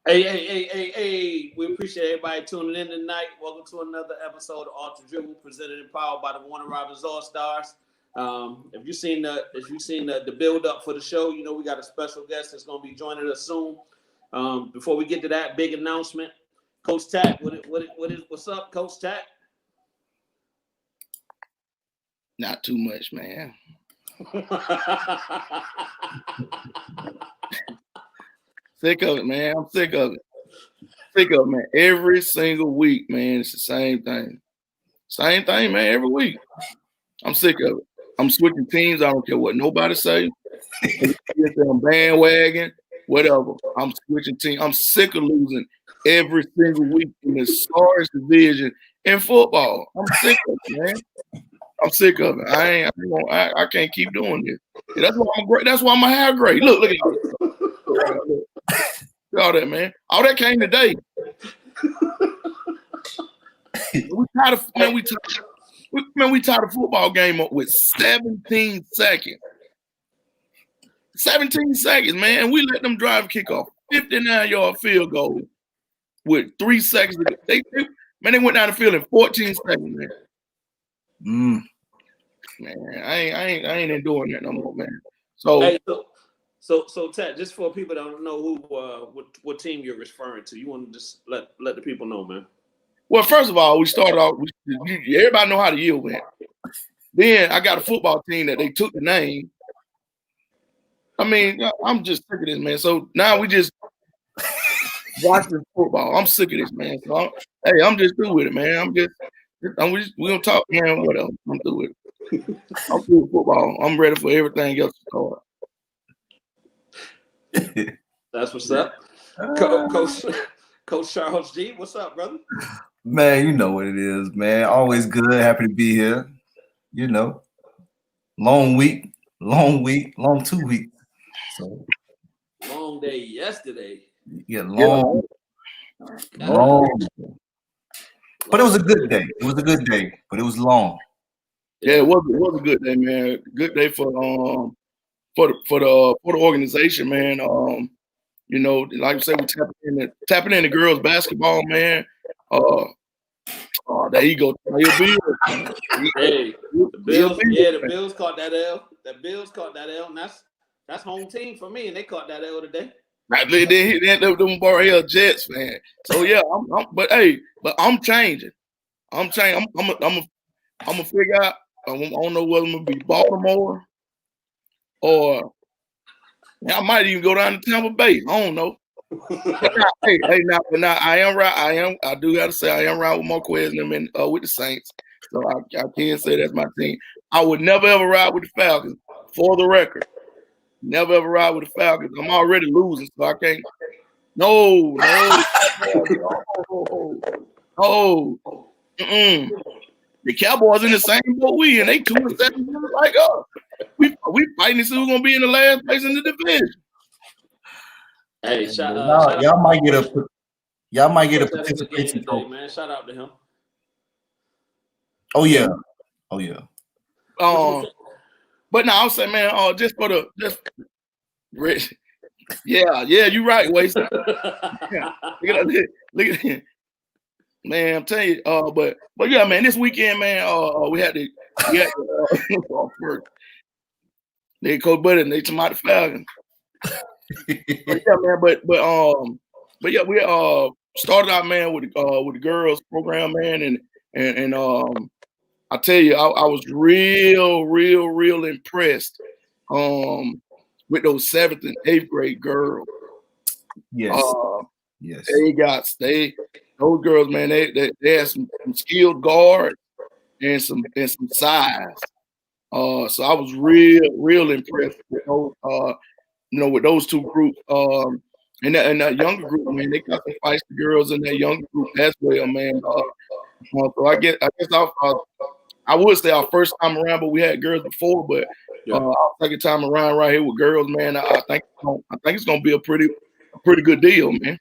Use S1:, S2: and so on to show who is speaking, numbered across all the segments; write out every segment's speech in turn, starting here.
S1: Hey. We appreciate everybody tuning in tonight. Welcome to another episode of Ultra Dribble, presented and powered by the Warner Robins All Stars. If you've seen the build up for the show, you know we got a special guest that's going to be joining us soon. Before we get to that big announcement, Coach Tack, what's up, Coach Tack?
S2: Not too much, man. Sick of it, man. I'm sick of it. Sick of it, man. Every single week, man, it's the same thing. Same thing, man, every week. I'm sick of it. I'm switching teams. I don't care what nobody say. I'm bandwagon, whatever. I'm switching teams. I'm sick of losing every single week in the sorest division in football. I'm sick of it, man. I'm sick of it. I can't keep doing this. That's why I'm great. That's why I'm a high grade. Look at this. Look all that, man. All that came today. We tied the football game up with 17 seconds. 17 seconds, man. We let them drive kickoff. 59-yard field goal with 3 seconds to go. They went down the field in 14 seconds, man. Man, I ain't doing that no more, man.
S1: So Ted, just for people that don't know what team you're referring to, you want to just let the people know, man.
S2: Well, first of all, we started off. Everybody know how the year went. Then I got a football team that they took the name. I mean, I'm just sick of this, man. So now we just watching football. I'm sick of this, man. So I'm just through with it, man. We gonna talk, man. Whatever. I'm through with it. I'm through with football. I'm ready for everything else to
S1: start. That's what's up. Coach Charles G, what's up, brother?
S3: Man, you know what it is, man. Always good. Happy to be here. You know, long week, long 2 weeks. So
S1: long day yesterday.
S3: Yeah, long. But it was a good day. It was a good day, but it was long.
S2: Yeah, it was a good day, man. Good day for the organization, man. You know, like I said, we tapping in the girls basketball, man. There you go.
S1: Hey, the Bills caught that L. The Bills caught that L, and that's home team for me, and they caught that L today.
S2: Right, they hit them Bar Jets, man. So yeah, but I'm changing. I'm gonna figure out. I don't know whether I'm gonna be Baltimore or I might even go down to Tampa Bay. I don't know. Now I am right. I do gotta say I am right with Marquez and them with the Saints. So I can't say that's my team. I would never ever ride with the Falcons, for the record. Never ever ride with the Falcons. I'm already losing, so I can't. No. The Cowboys in the same boat we, and they 2-7 like us. We fighting to see who's gonna be in the last place in the division.
S1: Hey,
S3: y'all might get a participation trophy,
S1: man. Shout out to him.
S3: Oh yeah.
S2: But no, I'll say, man, Rich. Yeah, you're right, Waste. Look at him. Man, I'm telling you, but yeah, man, this weekend, man, we had they Coach Buddy and they Tomato Falcons. Yeah, man, but yeah, we started out, man, with the girls program, man, and I tell you, I was real impressed with those 7th and 8th grade girls.
S3: Yes.
S2: Yes. Those girls, man, they had some skilled guards and some size. So I was real impressed with those, with those two groups. And that younger group, man, they got some feisty girls in that younger group as well, man. So I guess I would say our first time around, but we had girls before. But our second time around right here with girls, man, I think it's gonna be a pretty good deal, man.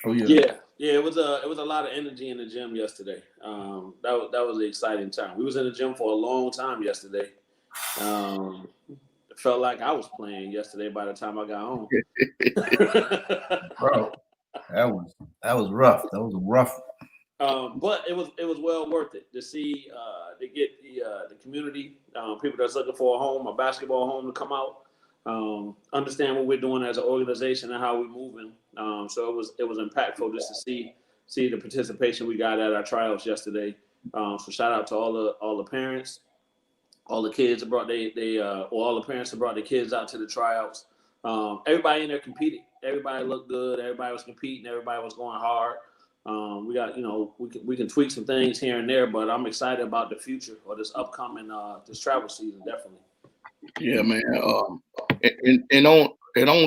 S3: Oh yeah.
S1: Yeah. It was a lot of energy in the gym yesterday. That was an exciting time. We was in the gym for a long time yesterday. It felt like I was playing yesterday by the time I got home.
S3: Bro, That was rough. That was a rough.
S1: But it was well worth it to see to get the community people that's looking for a home, a basketball home, to come out, understand what we're doing as an organization and how we're moving. So it was impactful just to see the participation we got at our tryouts yesterday. So shout out to all the parents, all the kids that brought all the parents that brought their kids out to the tryouts. Everybody in there competed. Everybody looked good. Everybody was competing. Everybody was going hard. We got, we can tweak some things here and there, but I'm excited about the future or this upcoming this travel season, definitely.
S2: Yeah, man. And on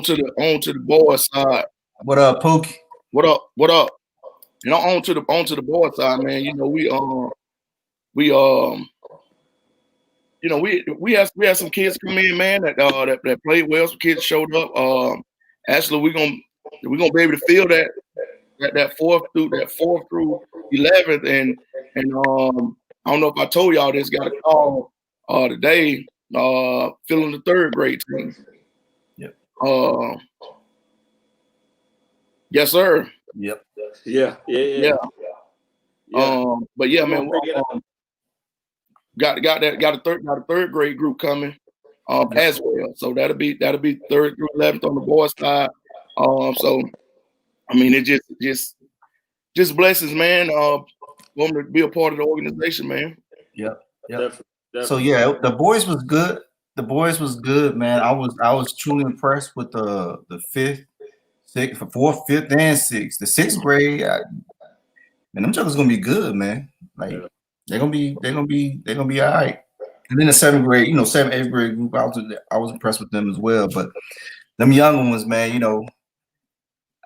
S2: to the boys side.
S3: What up, Pookie?
S2: What up? And on to the boys side, man. We had some kids come in, man, that played well. Some kids showed up. Actually, we're gonna be able to fill that fourth through 11th, and I don't know if I told y'all this. Got a call today, filling the third grade team.
S3: Yep.
S2: Yes, sir.
S3: Yep.
S1: Yeah.
S2: But yeah, man, got a third grade group coming as well. So that'll be 3rd through 11th on the boys side. So I mean, it just blesses, man. Want to be a part of the organization, man.
S3: Yep.
S1: Definitely.
S3: So yeah, the boys was good. The boys was good, man. I was truly impressed with the 5th, 6th, 4th, 5th, and 6th. The 6th grade, man, them jokers gonna be good, man. Like they're gonna be all right. And then the 7th grade, 7th, 8th grade group, I was impressed with them as well. But them young ones, man,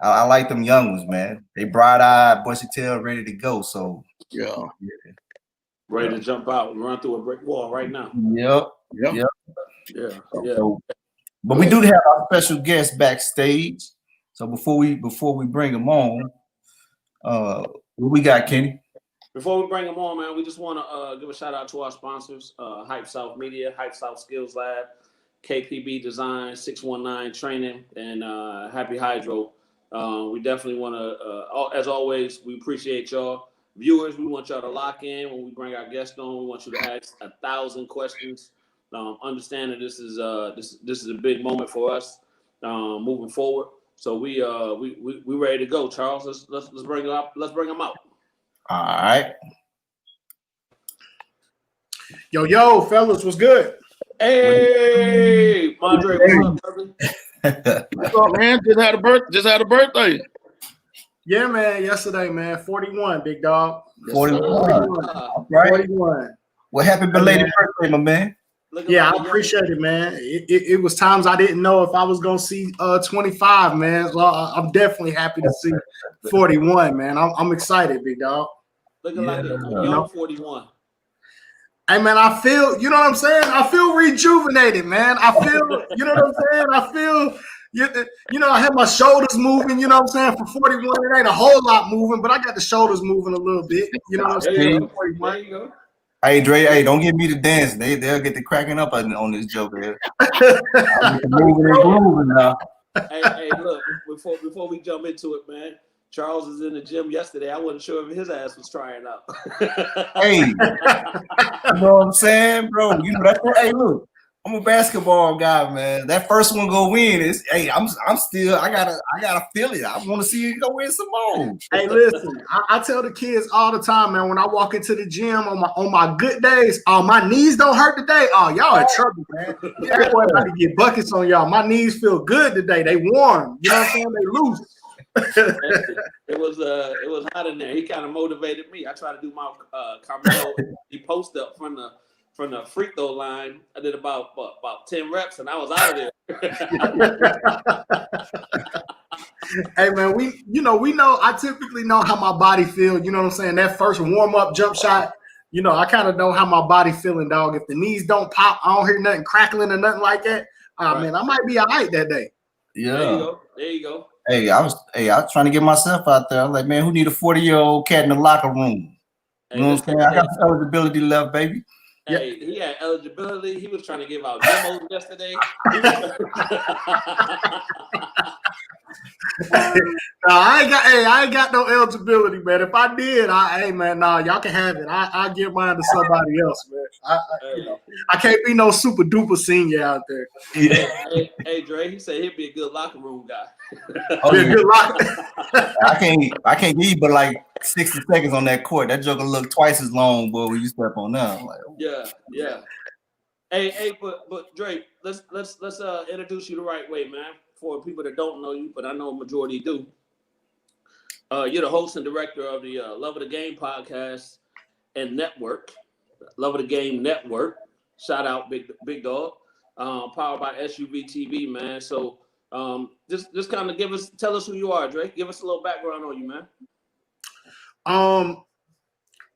S3: I like them young ones, man. They bright-eyed, bushy-tailed, ready to go. So
S2: yeah.
S1: Ready to jump out and run through a brick wall right now.
S3: Yep.
S1: Yeah.
S3: So, but we do have our special guest backstage. So before we bring them on, what we got, Kenny?
S1: Before we bring them on, man, we just want to give a shout out to our sponsors: Hype South Media, Hype South Skills Lab, KPB Design, 619 Training, and Happy Hydro. We definitely want to, as always, we appreciate y'all. Viewers, we want y'all to lock in when we bring our guests on. We want you to ask 1,000 questions. Understand that this is a big moment for us moving forward. So we ready to go, Charles. Let's bring them up. Let's bring them out.
S3: All right.
S4: Yo, fellas, what's good?
S1: Hey, Andre.
S2: What's up, man? Just had a birthday.
S4: Yeah, man. Yesterday, man. 41, big dog.
S3: 41. Right.
S4: 41.
S3: Well, happy belated birthday, my man.
S4: Yeah, I appreciate it, man. It was times I didn't know if I was gonna see 25, man. So I'm definitely happy to see 41, man. I'm excited, big dog.
S1: Looking like a young 41.
S4: Hey, man, I feel, you know what I'm saying? I feel rejuvenated, man. I feel, you know what I'm saying? I feel, I have my shoulders moving, you know what I'm saying? For 41, it ain't a whole lot moving, but I got the shoulders moving a little bit. You know what I'm saying?
S1: There you go.
S3: Hey, Dre, hey, don't get me to dance. They'll get to cracking up on this joke here. Moving and grooving now.
S1: Hey, look, before we jump into it, man, Charles is in the gym yesterday. I wasn't sure if his ass was trying out.
S3: Hey, you know what I'm saying, bro? Hey, look, I'm a basketball guy, man. That first one go win is, hey, I'm still, I gotta feel it. I want to see you go win some more.
S4: Hey, listen, I tell the kids all the time, man. When I walk into the gym on my good days, my knees don't hurt today. Oh, y'all in trouble, man. That boy about to get buckets on y'all. My knees feel good today. They warm. You know what I'm saying? They loose.
S1: It was hot in there. He kind of motivated me. I tried to do my Carmelo. He post up from the free throw line. I did about 10 reps and I was out of there.
S4: Hey, man, we know. I typically know how my body feels. You know what I'm saying? That first warm up jump shot. I kind of know how my body feeling, dog. If the knees don't pop, I don't hear nothing crackling or nothing like that.
S1: Right.
S4: Man, I might be all right that day.
S3: Yeah.
S1: There you go.
S3: Hey, I was trying to get myself out there. I was like, man, who need a 40-year-old cat in the locker room? You know what I'm saying? I got some eligibility left, baby.
S1: Hey, he had eligibility. He was trying to give out demos yesterday.
S4: I ain't got no eligibility, man. If I did, y'all can have it. I give mine to somebody else, man. I can't be no super duper senior out there.
S1: Hey, Dre, he said he'd be a good locker room guy.
S3: Oh,
S4: Be a
S3: yeah.
S4: good locker.
S3: I can't give you but like 60 seconds on that court. That joker look twice as long, boy, when you step on them. Like,
S1: Yeah. Hey, but Dre, let's introduce you the right way, man. For people that don't know you, but I know a majority do. You're the host and director of the Love of the Game podcast and network, Love of the Game Network. Shout out, big dog. Powered by SUV TV, man. So just kind of tell us who you are, Dre. Give us a little background on you, man.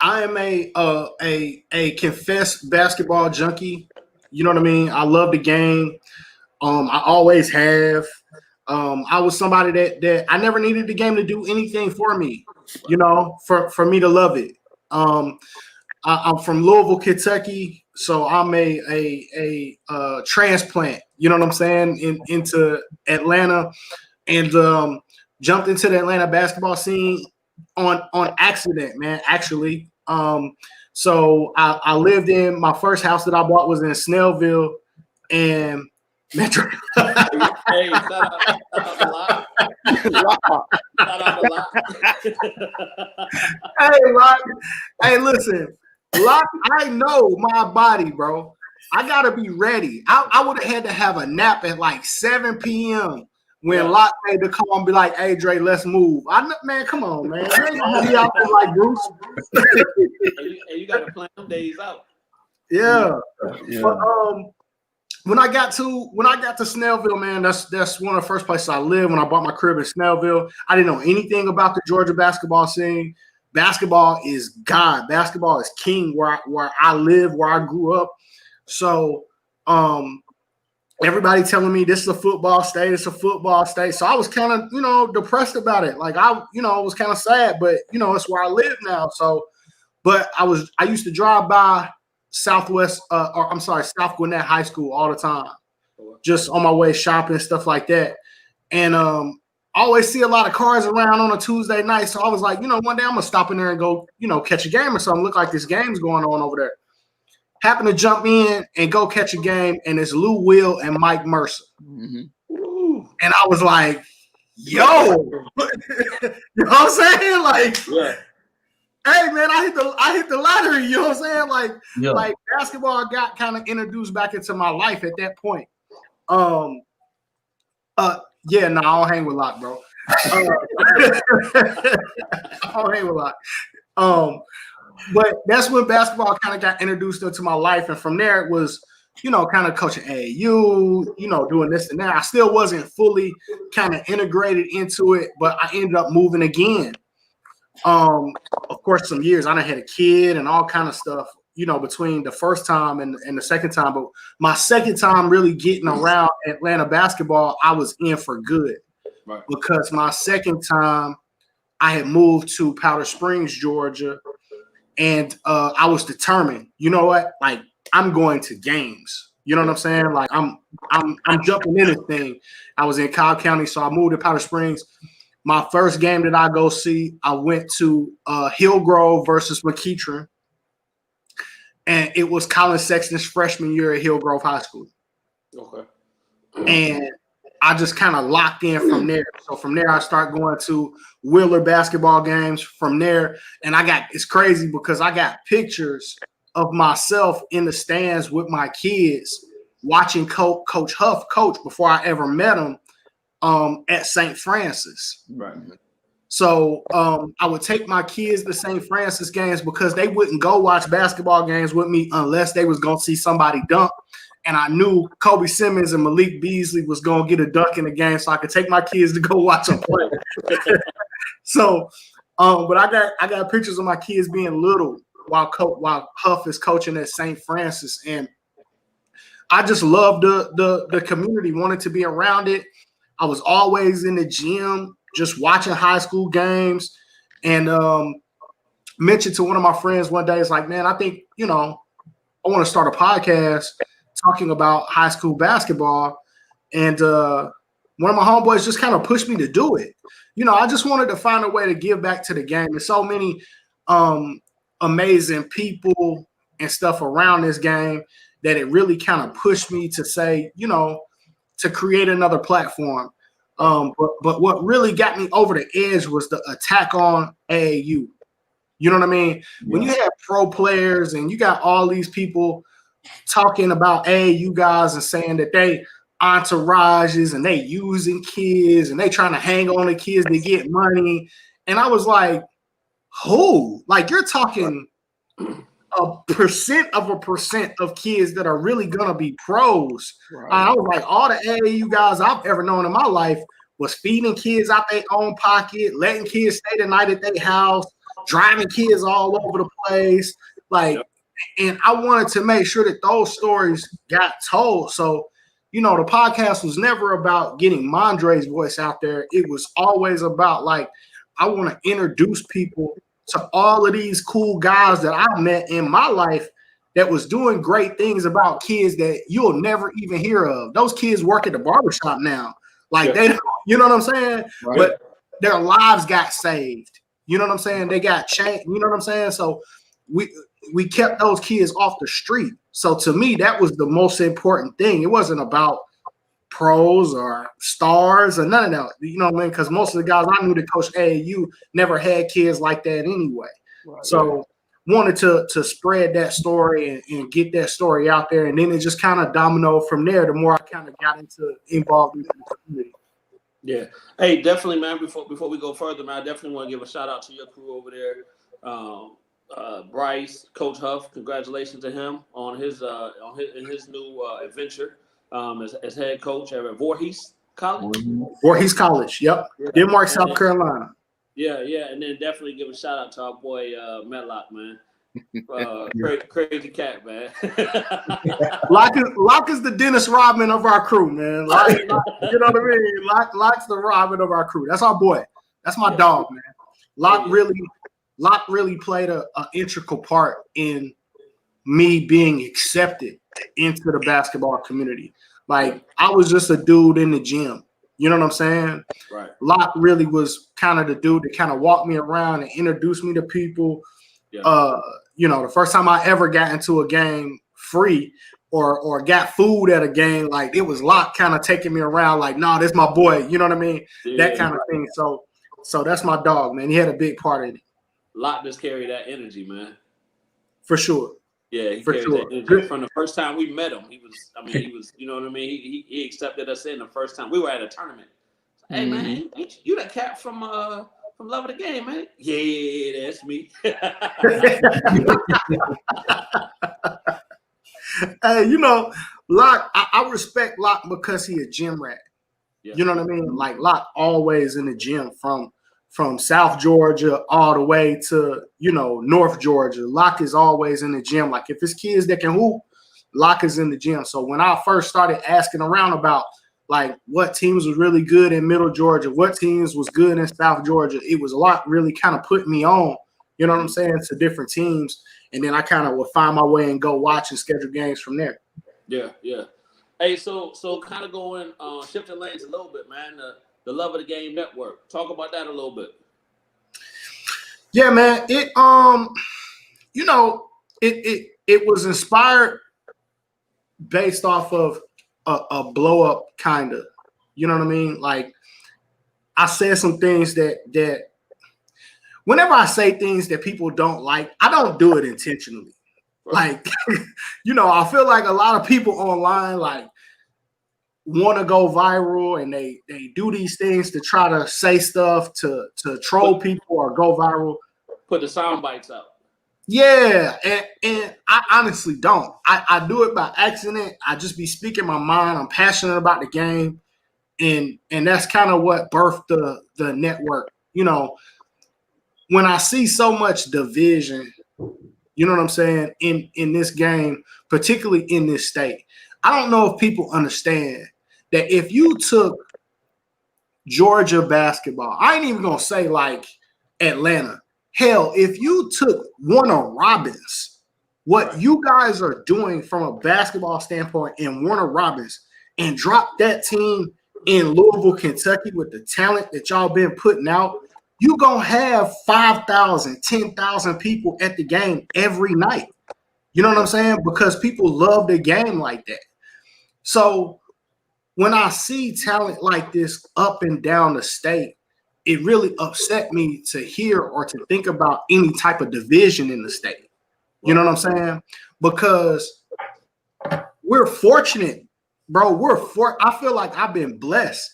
S4: I am a confessed basketball junkie. You know what I mean? I love the game. I always have. I was somebody that I never needed the game to do anything for me, you know, for me to love it. I'm from Louisville, Kentucky, so I'm a transplant. You know what I'm saying? Into Atlanta, and jumped into the Atlanta basketball scene on accident, man. Actually, so I lived in my first house that I bought was in Snellville, and Metro.
S1: Hey, shout out a lot. Shout out a lot.
S4: Hey, listen, Locke, I know my body, bro. I gotta be ready. I would have had to have a nap at like 7 p.m. when Locke made the call and be like, "Hey, Dre, let's move." Man, come on, man. I ain't gonna be out there like Bruce.
S1: and you gotta plan them days out.
S4: Yeah. But, when I got to Snellville, man, that's one of the first places I lived. When I bought my crib in Snellville, I didn't know anything about the Georgia basketball scene. Basketball is God. Basketball is king where I live, where I grew up. So, everybody telling me this is a football state. It's a football state. So I was kind of, depressed about it. Like I was kind of sad, but it's where I live now. So, but I used to drive by South Gwinnett High School all the time, just on my way shopping, stuff like that. And I always see a lot of cars around on a Tuesday night. So I was like, one day I'm gonna stop in there and go, catch a game or something. Look like this game's going on over there. Happen to jump in and go catch a game, and it's Lou Will and Mike Mercer. Mm-hmm. And I was like, yo, you know what I'm saying? Like, yeah. Hey man, I hit the lottery, you know what I'm saying? Like basketball got kind of introduced back into my life at that point. I don't hang with Locke, bro. I don't hang with Locke. But that's when basketball kind of got introduced into my life, and from there it was, kind of coaching AAU, doing this and that. I still wasn't fully kind of integrated into it, but I ended up moving again. Of course, some years I done had a kid and all kind of stuff, between the first time and the second time. But my second time really getting around Atlanta basketball, I was in for good. Right. Because my second time I had moved to Powder Springs, Georgia, and I was determined, you know what? Like, I'm going to games. You know what I'm saying? Like, I'm jumping in this thing. I was in Cobb County, so I moved to Powder Springs. My first game that I go see, I went to Hillgrove versus McEachern, and it was Colin Sexton's freshman year at Hillgrove High School. Okay. And I just kind of locked in from there. So from there, I start going to Wheeler basketball games from there. And it's crazy because I got pictures of myself in the stands with my kids watching Coach Huff coach before I ever met him. At St. Francis. Right. So I would take my kids to St. Francis games because they wouldn't go watch basketball games with me unless they was going to see somebody dunk. And I knew Kobe Simmons and Malik Beasley was going to get a dunk in the game, so I could take my kids to go watch them play. So, but I got pictures of my kids being little while Huff is coaching at St. Francis. And I just loved the community, wanted to be around it. I was always in the gym, just watching high school games, and mentioned to one of my friends one day, it's like, man, I think, I want to start a podcast talking about high school basketball. And one of my homeboys just kind of pushed me to do it. You know, I just wanted to find a way to give back to the game. There's so many amazing people and stuff around this game that it really kind of pushed me to say, you know, to create another platform. But what really got me over the edge was the attack on AAU. You know what I mean? Yeah. When you have pro players and you got all these people talking about AAU guys and saying that they entourages and they using kids and they trying to hang on to kids to get money. And I was like, who? Like, you're talking a percent of kids that are really going to be pros. Right. I was like, all the AAU guys I've ever known in my life was feeding kids out their own pocket, letting kids stay the night at their house, driving kids all over the place. Like, and I wanted to make sure that those stories got told. So, you know, the podcast was never about getting Mondre's voice out there. It was always about, like, I want to introduce people to all of these cool guys that I met in my life that was doing great things about kids that you'll never even hear of. Those kids work at the barbershop now. Like, they don't, you know what I'm saying? Right. But their lives got saved. You know what I'm saying? They got changed. You know what I'm saying? So we kept those kids off the street. So to me, that was the most important thing. It wasn't about pros or stars or none of that. You know what I mean? Because most of the guys I knew that coached AAU never had kids like that anyway. Right. So wanted to spread that story and get that story out there. And then it just kind of dominoed from there. The more I kind of got involved in the community.
S1: Yeah. Hey, definitely, man, before we go further, man, I definitely want to give a shout out to your crew over there. Bryce, Coach Huff, congratulations to him on his new adventure as head coach at Voorhees College.
S4: Voorhees College, yep. Yeah. Denmark, South Carolina.
S1: Yeah, and then definitely give a shout out to our boy Medlock, man. Crazy cat, man.
S4: Locke is the Dennis Rodman of our crew, man. Locke, you know what I mean? Locke's the Rodman of our crew. That's our boy. That's my dog, man. Locke really played an integral part in me being accepted into the basketball community. Like, I was just a dude in the gym. You know what I'm saying?
S1: Right.
S4: Locke really was kind of the dude that kind of walked me around and introduced me to people. Yeah. You know, the first time I ever got into a game free or got food at a game, like, it was Locke kind of taking me around like, no, this my boy. You know what I mean? Yeah. That kind of thing. So that's my dog, man. He had a big part in it.
S1: Locke just carried that energy, man.
S4: For sure.
S1: Yeah, he carried that energy. From the first time we met him, he was, you know what I mean? He accepted us in the first time. We were at a tournament. Hey, man, you that cat from Love of the Game, man. Yeah, that's me.
S4: Hey, you know, Locke, I respect Locke because he a gym rat. Yeah. You know what I mean? Like, Locke always in the gym from South Georgia all the way to, you know, North Georgia. Locke is always in the gym. Like, if it's kids that can hoop, Locke is in the gym. So when I first started asking around about, like, what teams was really good in Middle Georgia, what teams was good in South Georgia, it was Locke really kind of put me on, you know what I'm saying, to different teams. And then I kind of would find my way and go watch and schedule games from there.
S1: Yeah. Hey, so kind of going, shifting lanes a little bit, man. The Love of the Game Network. Talk about that a little bit.
S4: Yeah, man. It you know, it was inspired based off of a blow up kind of. You know what I mean? Like, I said some things that whenever I say things that people don't like, I don't do it intentionally. Right. Like, you know, I feel like a lot of people online, like, want to go viral and they do these things to try to say stuff to troll people or go viral.
S1: Put the sound bites out.
S4: Yeah, and I honestly don't. I do it by accident. I just be speaking my mind. I'm passionate about the game, and that's kind of what birthed the network. You know, when I see so much division, you know what I'm saying, in this game, particularly in this state, I don't know if people understand that if you took Georgia basketball, I ain't even gonna say like Atlanta. Hell, if you took Warner Robins, what you guys are doing from a basketball standpoint in Warner Robins, and dropped that team in Louisville, Kentucky, with the talent that y'all been putting out, you gonna have 5,000, 10,000 people at the game every night. You know what I'm saying? Because people love the game like that. So when I see talent like this up and down the state, it really upset me to hear or to think about any type of division in the state. You know what I'm saying? Because we're fortunate, bro. I feel like I've been blessed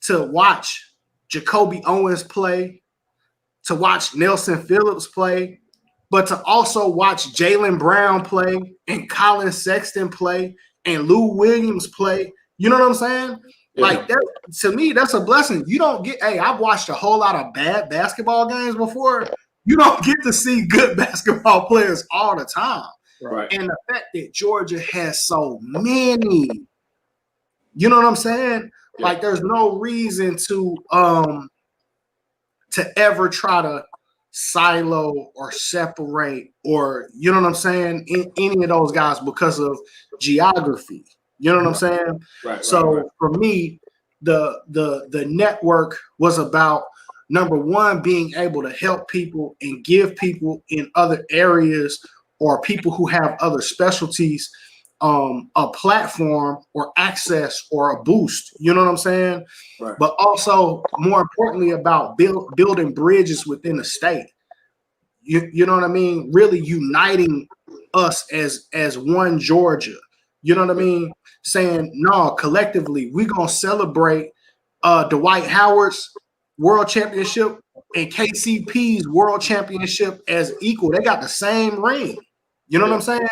S4: to watch Jacoby Owens play, to watch Nelson Phillips play, but to also watch Jaylen Brown play and Colin Sexton play and Lou Williams play. You know what I'm saying? Yeah. Like that, to me, that's a blessing. You don't get, I've watched a whole lot of bad basketball games before. You don't get to see good basketball players all the time.
S1: Right.
S4: And the fact that Georgia has so many, you know what I'm saying? Yeah. Like there's no reason to ever try to silo or separate or, you know what I'm saying, in any of those guys because of geography. You know what I'm saying?
S1: Right.
S4: So for me, the network was about, number one, being able to help people and give people in other areas or people who have other specialties a platform or access or a boost. You know what I'm saying?
S1: Right.
S4: But also, more importantly, about building bridges within the state. You know what I mean? Really uniting us as one Georgia. You know what I mean? Saying, no, collectively, we're going to celebrate Dwight Howard's world championship and KCP's world championship as equal. They got the same ring. You know what I'm saying?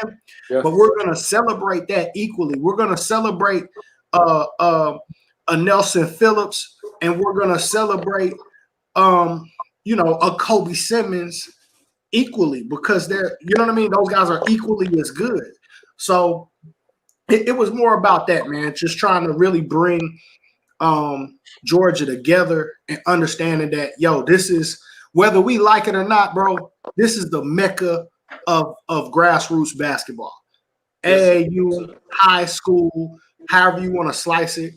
S4: Yeah. But we're going to celebrate that equally. We're going to celebrate a Nelson Phillips, and we're going to celebrate, a Kobe Simmons equally because they're, you know what I mean? Those guys are equally as good. So it was more about that, man. Just trying to really bring Georgia together and understanding that, this is, whether we like it or not, bro, this is the mecca of grassroots basketball. AAU, high school, however you want to slice it,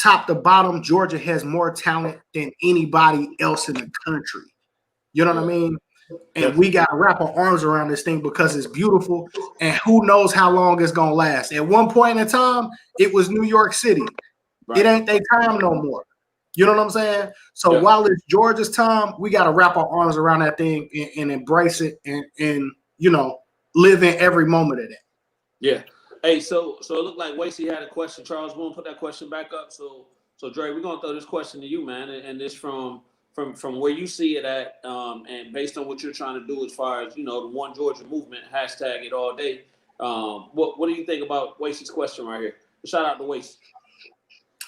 S4: top to bottom, Georgia has more talent than anybody else in the country. You know what I mean? And we got to wrap our arms around this thing because it's beautiful, and who knows how long it's going to last. At one point in time, it was New York City. Right. It ain't their time no more. You know what I'm saying? So while it's Georgia's time, we got to wrap our arms around that thing and embrace it and live in every moment of that.
S1: Yeah. Hey, so it looked like Wasey had a question. Charles, we're gonna put that question back up. So Dre, we're gonna throw this question to you, man, and this from where you see it at, and based on what you're trying to do as far as the One Georgia movement, hashtag it all day. What do you think about Wasey's question right here? Shout out to Wasey.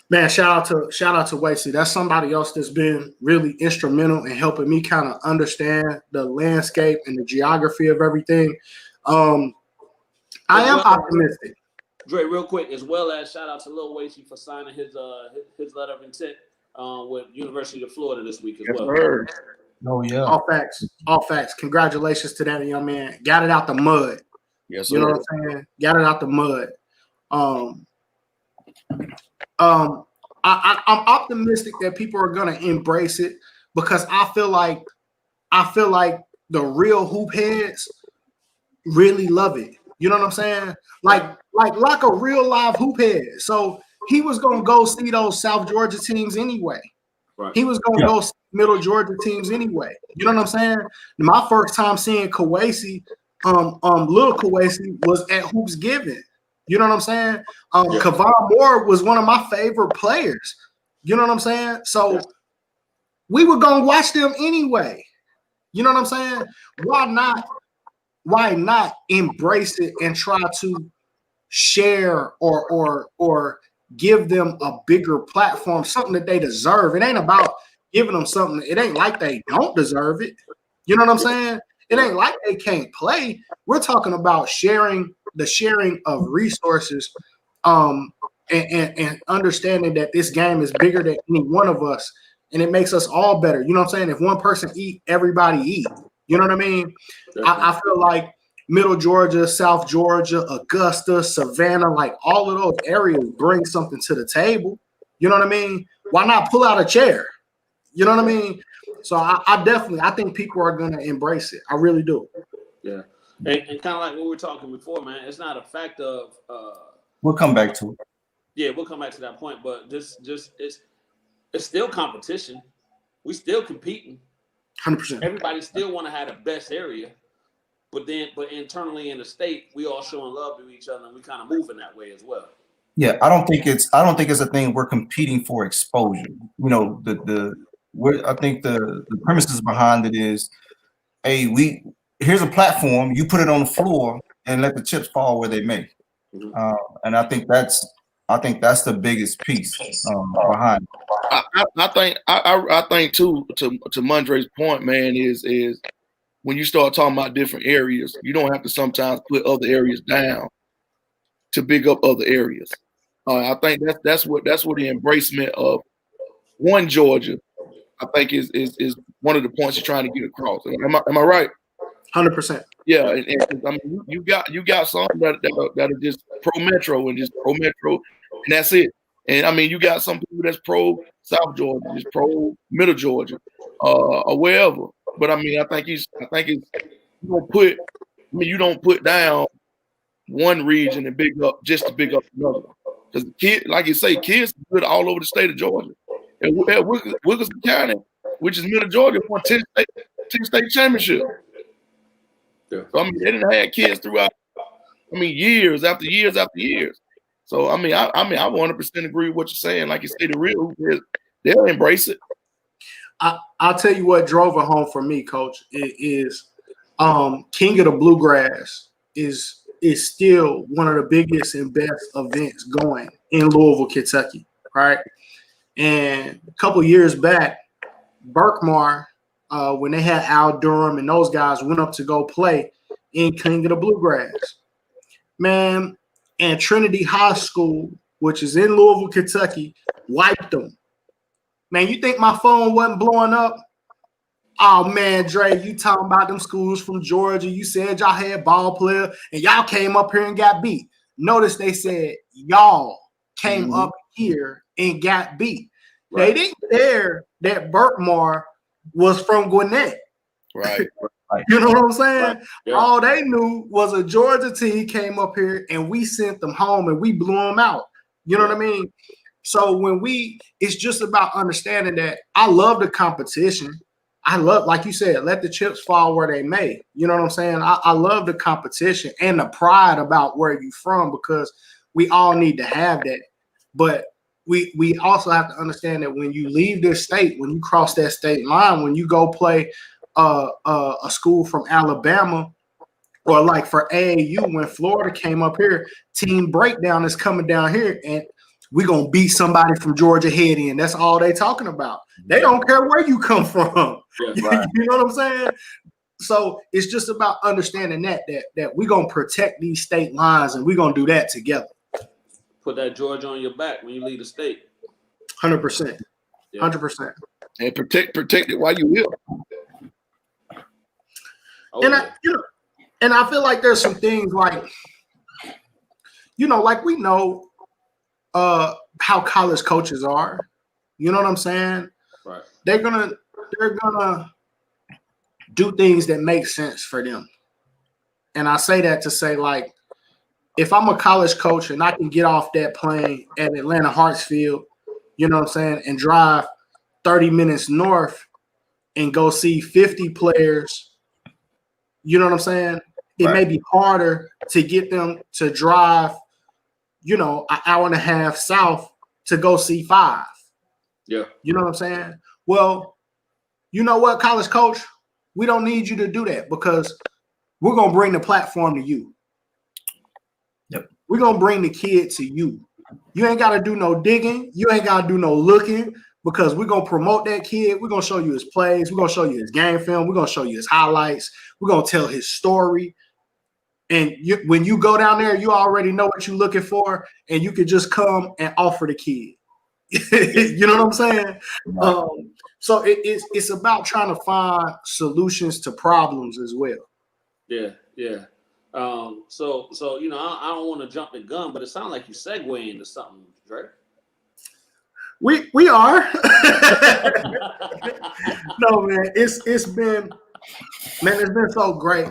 S4: Man, shout out to Wasey. That's somebody else that's been really instrumental in helping me kind of understand the landscape and the geography of everything. I am optimistic.
S1: Dre, real quick, as well as shout out to Lil Wasey for signing his letter of intent with University of Florida this week as well.
S2: Sir.
S3: Oh yeah.
S4: All facts. Congratulations to that young man. Got it out the mud.
S2: Yes, sir.
S4: You know what I'm saying? Got it out the mud. I'm optimistic that people are gonna embrace it because I feel like the real hoop heads really love it. You know what I'm saying? Like a real live hoop head. So he was gonna go see those South Georgia teams anyway.
S1: Right.
S4: He was gonna go see Middle Georgia teams anyway. You know what I'm saying? My first time seeing Kawasi, little Kawasi was at Hoops Given. You know what I'm saying? Kavon Moore was one of my favorite players. You know what I'm saying? So we were gonna watch them anyway. You know what I'm saying? Why not embrace it and try to share or give them a bigger platform, something that they deserve? It ain't about giving them something. It ain't like they don't deserve it. You know what I'm saying? It ain't like they can't play. We're talking about sharing of resources, and understanding that this game is bigger than any one of us, and it makes us all better. You know what I'm saying? If one person eat, everybody eat. You know what I mean? I feel like Middle Georgia, South Georgia, Augusta, Savannah, like all of those areas bring something to the table. You know what I mean? Why not pull out a chair? You know what I mean? So I think people are gonna embrace it. I really do.
S1: Yeah, and kind of like what we were talking before, man. It's not a fact of.
S3: We'll come back to it.
S1: Yeah, we'll come back to that point, but just it's still competition. We still competing.
S4: 100%.
S1: Everybody still want to have the best area, but internally in the state, we all showing love to each other, and we kind of moving that way as well.
S3: Yeah, I don't think it's a thing we're competing for exposure. You know, I think the premises behind it is, hey, here's a platform, you put it on the floor and let the chips fall where they may.
S1: Mm-hmm.
S3: And I think that's the biggest piece behind it.
S2: I think too, to Mondre's point, man, is when you start talking about different areas, you don't have to sometimes put other areas down to big up other areas. I think that's what the embracement of one Georgia, I think is one of the points you're trying to get across. Am I right?
S4: 100%.
S2: Yeah, and I mean, you got some that are just pro Metro and just pro Metro, and that's it. And I mean, you got some people that's pro South Georgia, just pro Middle Georgia, or wherever. But I mean, I think it's you don't put down one region and big up just to big up another. Because like you say, kids are good all over the state of Georgia. And Wilkinson County, which is Middle Georgia, won 10 state championship.
S1: Yeah.
S2: So I mean, they didn't have kids throughout. I mean, years after years after years. So I mean, I 100% agree with what you're saying. Like you say, the real they'll embrace it.
S4: I'll tell you what drove it home for me, Coach. It is King of the Bluegrass is still one of the biggest and best events going in Louisville, Kentucky, right? And a couple years back, Berkmar, when they had Al Durham and those guys went up to go play in King of the Bluegrass, man, and Trinity High School, which is in Louisville, Kentucky, wiped them. Man, you think my phone wasn't blowing up? Oh, man, Dre, you talking about them schools from Georgia. You said y'all had ball player, and y'all came up here and got beat. Notice they said y'all came up here and got beat. Right. They didn't care that Berkmar was from Gwinnett.
S2: Right.
S4: You know what I'm saying?
S1: Right. Yeah.
S4: All they knew was a Georgia team came up here, and we sent them home, and we blew them out. You know what I mean? So it's just about understanding that I love the competition. I love, like you said, let the chips fall where they may. You know what I'm saying? I love the competition and the pride about where you're from, because we all need to have that. But we also have to understand that when you leave this state, when you cross that state line, when you go play a school from Alabama, or like for AAU, when Florida came up here, Team Breakdown is coming down here, and we're going to beat somebody from Georgia head in. That's all they talking about. They don't care where you come from. Yeah, right. You know what I'm saying? So it's just about understanding that we're going to protect these state lines, and we're going to do that together.
S1: Put that Georgia on your back when you leave the state.
S4: 100%. 100%.
S2: And protect it while you here.
S4: And I feel like there's some things like, like we know how college coaches are. You know what I'm saying?
S1: Right.
S4: They're gonna do things that make sense for them. And I say that to say, like, if I'm a college coach and I can get off that plane at Atlanta Hartsfield, you know what I'm saying, and drive 30 minutes north and go see 50 players, you know what I'm saying? It may be harder to get them to drive, an hour and a half south to go see 5.
S1: Yeah.
S4: You know what I'm saying? Well, you know what, college coach? We don't need you to do that, because we're going to bring the platform to you.
S3: Yep.
S4: We're going to bring the kid to you. You ain't got to do no digging. You ain't got to do no looking, because we're going to promote that kid. We're going to show you his plays. We're going to show you his game film. We're going to show you his highlights. We're going to tell his story. And when you go down there, you already know what you're looking for, and you could just come and offer the kid. You know what I'm saying? So it's about trying to find solutions to problems as well.
S1: Yeah. So I don't want to jump the gun, but it sounds like you segue into something, Dre.
S4: We are. No, man, it's been so great,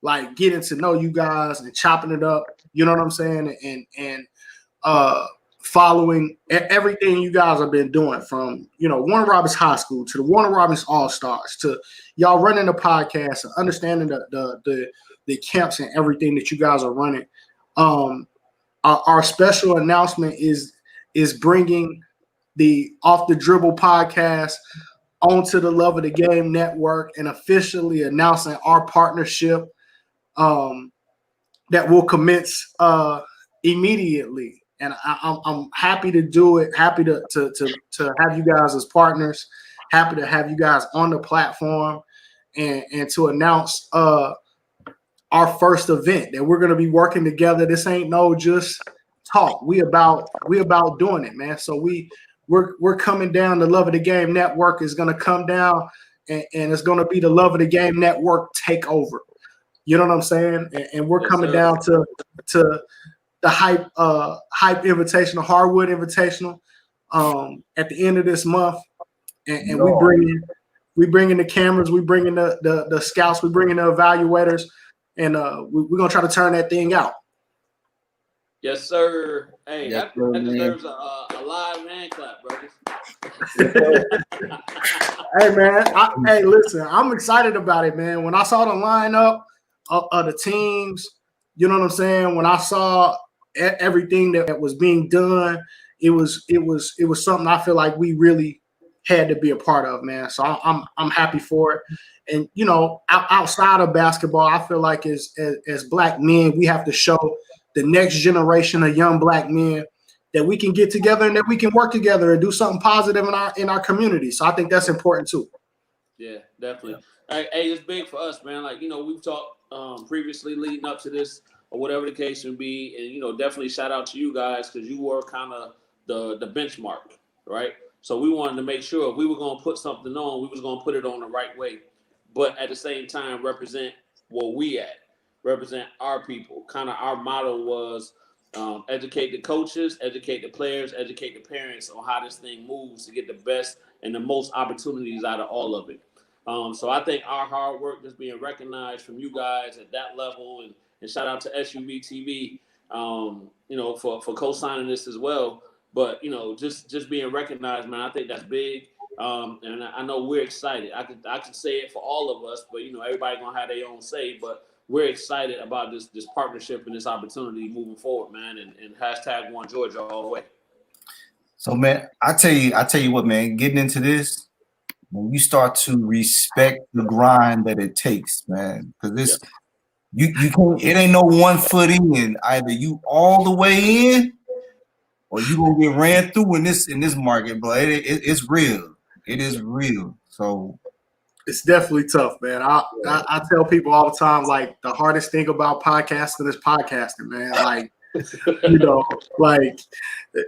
S4: like getting to know you guys and chopping it up. You know what I'm saying? And following everything you guys have been doing, from Warner Robins High School to the Warner Robins All Stars to y'all running the podcast and understanding the camps and everything that you guys are running. Our special announcement is bringing the Off the Dribble podcast onto the Love of the Game network and officially announcing our partnership that will commence immediately. And I'm happy to do it. Happy to have you guys as partners. Happy to have you guys on the platform and to announce our first event that we're going to be working together. This ain't no just talk. We about doing it, man. So we're coming down. The Love of the Game network is going to come down, and it's going to be the Love of the Game network takeover. You know what I'm saying? And we're coming down to the hype invitational, Hardwood Invitational, at the end of this month, and we bring in the cameras, we bring in the scouts, we bring in the evaluators, and we're gonna try to turn that thing out.
S1: Yes, sir. Hey,
S2: Yes,
S1: that
S2: man.
S1: deserves a live hand clap, brothers.
S4: Hey, man. Hey, listen, I'm excited about it, man. When I saw the lineup of the teams, you know what I'm saying? When I saw everything that was being done, it was something I feel like we really had to be a part of, man. So I'm happy for it. And outside of basketball, I feel like as Black men, we have to show the next generation of young Black men that we can get together and that we can work together and do something positive in our community. So I think that's important too.
S1: Yeah, definitely. Hey, it's big for us, man. Like, we've talked previously leading up to this or whatever the case may be. And, definitely shout out to you guys because you were kind of the benchmark, right? So we wanted to make sure if we were going to put something on, we was going to put it on the right way. But at the same time, represent where we at, represent our people. Kind of our motto was educate the coaches, educate the players, educate the parents on how this thing moves to get the best and the most opportunities out of all of it. So I think our hard work is being recognized from you guys at that level, and shout out to SUV TV, for co-signing this as well. But just being recognized, man, I think that's big. And I know we're excited. I could say it for all of us, but everybody gonna have their own say. But we're excited about this partnership and this opportunity moving forward, man. And hashtag One Georgia all the way.
S3: So, man, I tell you what, man, getting into this, when you start to respect the grind that it takes, man, because this, you can't, it ain't no 1 foot in. Either you all the way in, or you gonna get ran through in this market, but it's real. It is real. So
S4: it's definitely tough, man. I tell people all the time, like, the hardest thing about podcasting is podcasting, man. Like, like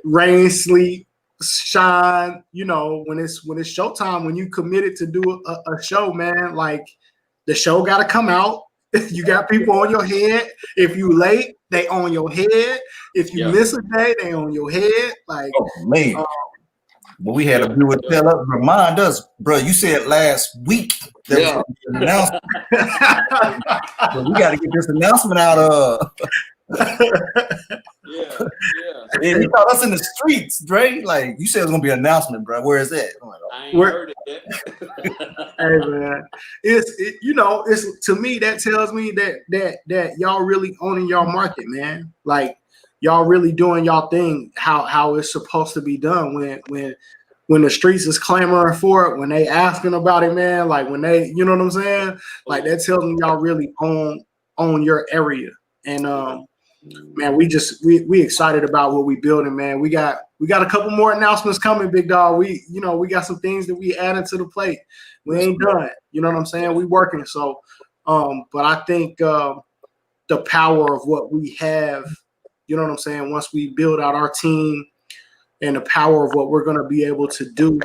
S4: rain, sleet, shine, when it's showtime, when you committed to do a show, man, like, the show got to come out. You got people on your head. If you late, they on your head. If you miss a day, they on your head. Like,
S3: oh man. But we had a viewer tell us, remind us, bro. You said last week there was an announcement. So we got to get this announcement out.
S1: Yeah.
S3: And he caught us in the streets, Dre. Like, you said it was gonna be an announcement, bro. Where is that? I'm like,
S1: I ain't heard it yet.
S4: Hey, man, it's to me, that tells me that y'all really owning y'all market, man. Like, y'all really doing y'all thing how it's supposed to be done when the streets is clamoring for it, when they asking about it, man. Like, when they, you know what I'm saying? Like, that tells me y'all really own your area. And man, we excited about what we building, man. We got a couple more announcements coming, big dog. We got some things that we added to the plate. We ain't done. You know what I'm saying? We working. So, but I think the power of what we have, you know what I'm saying, once we build out our team, and the power of what we're gonna be able to do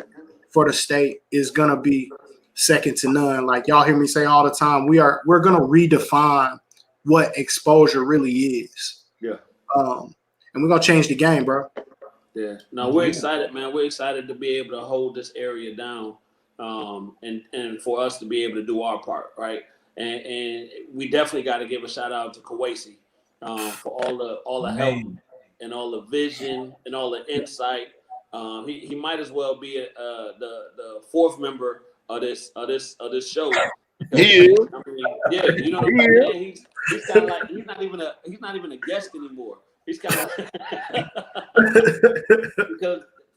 S4: for the state is gonna be second to none. Like, y'all hear me say all the time, we're gonna redefine what exposure really is.
S1: Yeah.
S4: And we're gonna change the game, bro.
S1: Yeah. No, we're excited, man. We're excited to be able to hold this area down, and for us to be able to do our part, right? And we definitely got to give a shout out to Kawasi for all the help
S3: Man.
S1: and all the vision and all the insight. He might as well be the fourth member of this show.
S2: He is.
S1: I mean, yeah, you know what I'm saying? He's kind of like he's not even a guest anymore. He's kind of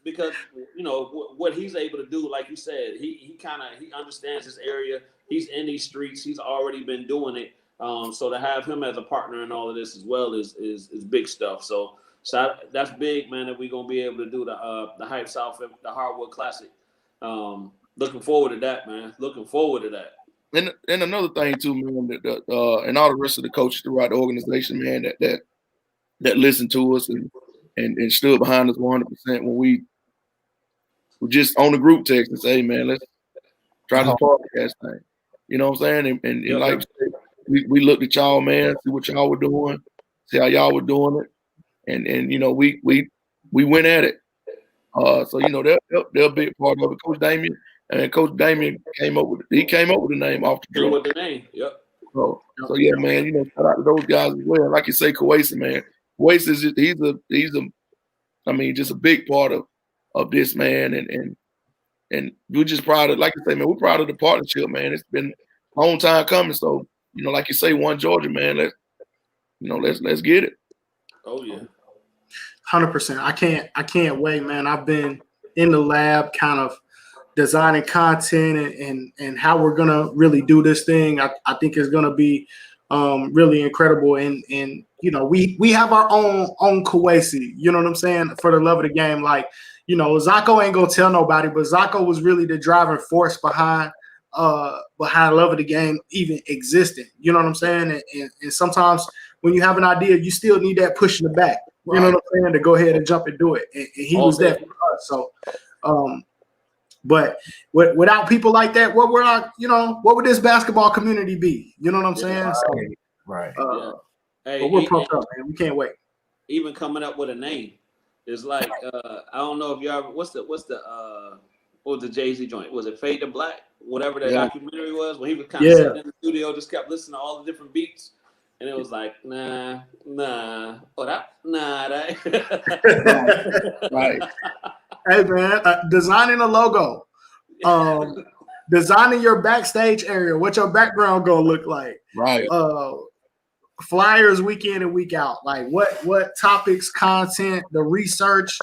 S1: because you know what he's able to do. Like you said, he understands this area. He's in these streets. He's already been doing it. So to have him as a partner in all of this as well is big stuff. So that's big, man. That we're gonna be able to do the Hype South, the Hardwood Classic. Looking forward to that, man. Looking forward to that.
S2: And another thing too, man, that and all the rest of the coaches throughout the organization, man, that listened to us and stood behind us 100% when we were just on the group text and say, hey, man, let's try this podcast thing. You know what I'm saying? And like we looked at y'all, man, see what y'all were doing, see how y'all were doing it, and you know we went at it. So you know they're a big part of it. Coach Damien came up with the name off the drum.
S1: With the name, yep.
S2: So yeah, man, you know, shout out to those guys as well. Like you say, Kawasi, man. Kawasi is just a big part of this, man, and we're just proud of, like you say, man, we're proud of the partnership, man. It's been a long time coming. So, you know, like you say, One Georgia, man, let's get it.
S1: Oh yeah.
S4: 100%. I can't wait, man. I've been in the lab kind of designing content and how we're gonna really do this thing. I think it's gonna be really incredible. And you know, we have our own Kawasi, you know what I'm saying, for the love of the game. Like, you know, Zacho ain't gonna tell nobody, but Zacho was really the driving force behind love of the game even existing. You know what I'm saying? And sometimes when you have an idea, you still need that push in the back. You know what I'm saying? To go ahead and jump and do it. And he was there for us. So but without people like that, what would this basketball community be? You know what I'm saying?
S3: Right.
S1: Hey,
S4: but we're pumped up, man. We can't wait.
S1: Even coming up with a name is like I don't know if you ever what was the Jay-Z joint? Was it Fade to Black? Whatever that documentary was, when he was kind of sitting in the studio, just kept listening to all the different beats. And it was like, nah.
S2: Right.
S4: Hey, man, designing a logo, designing your backstage area, what your background gonna look like.
S2: Right.
S4: Flyers week in and week out. Like what topics, content, the research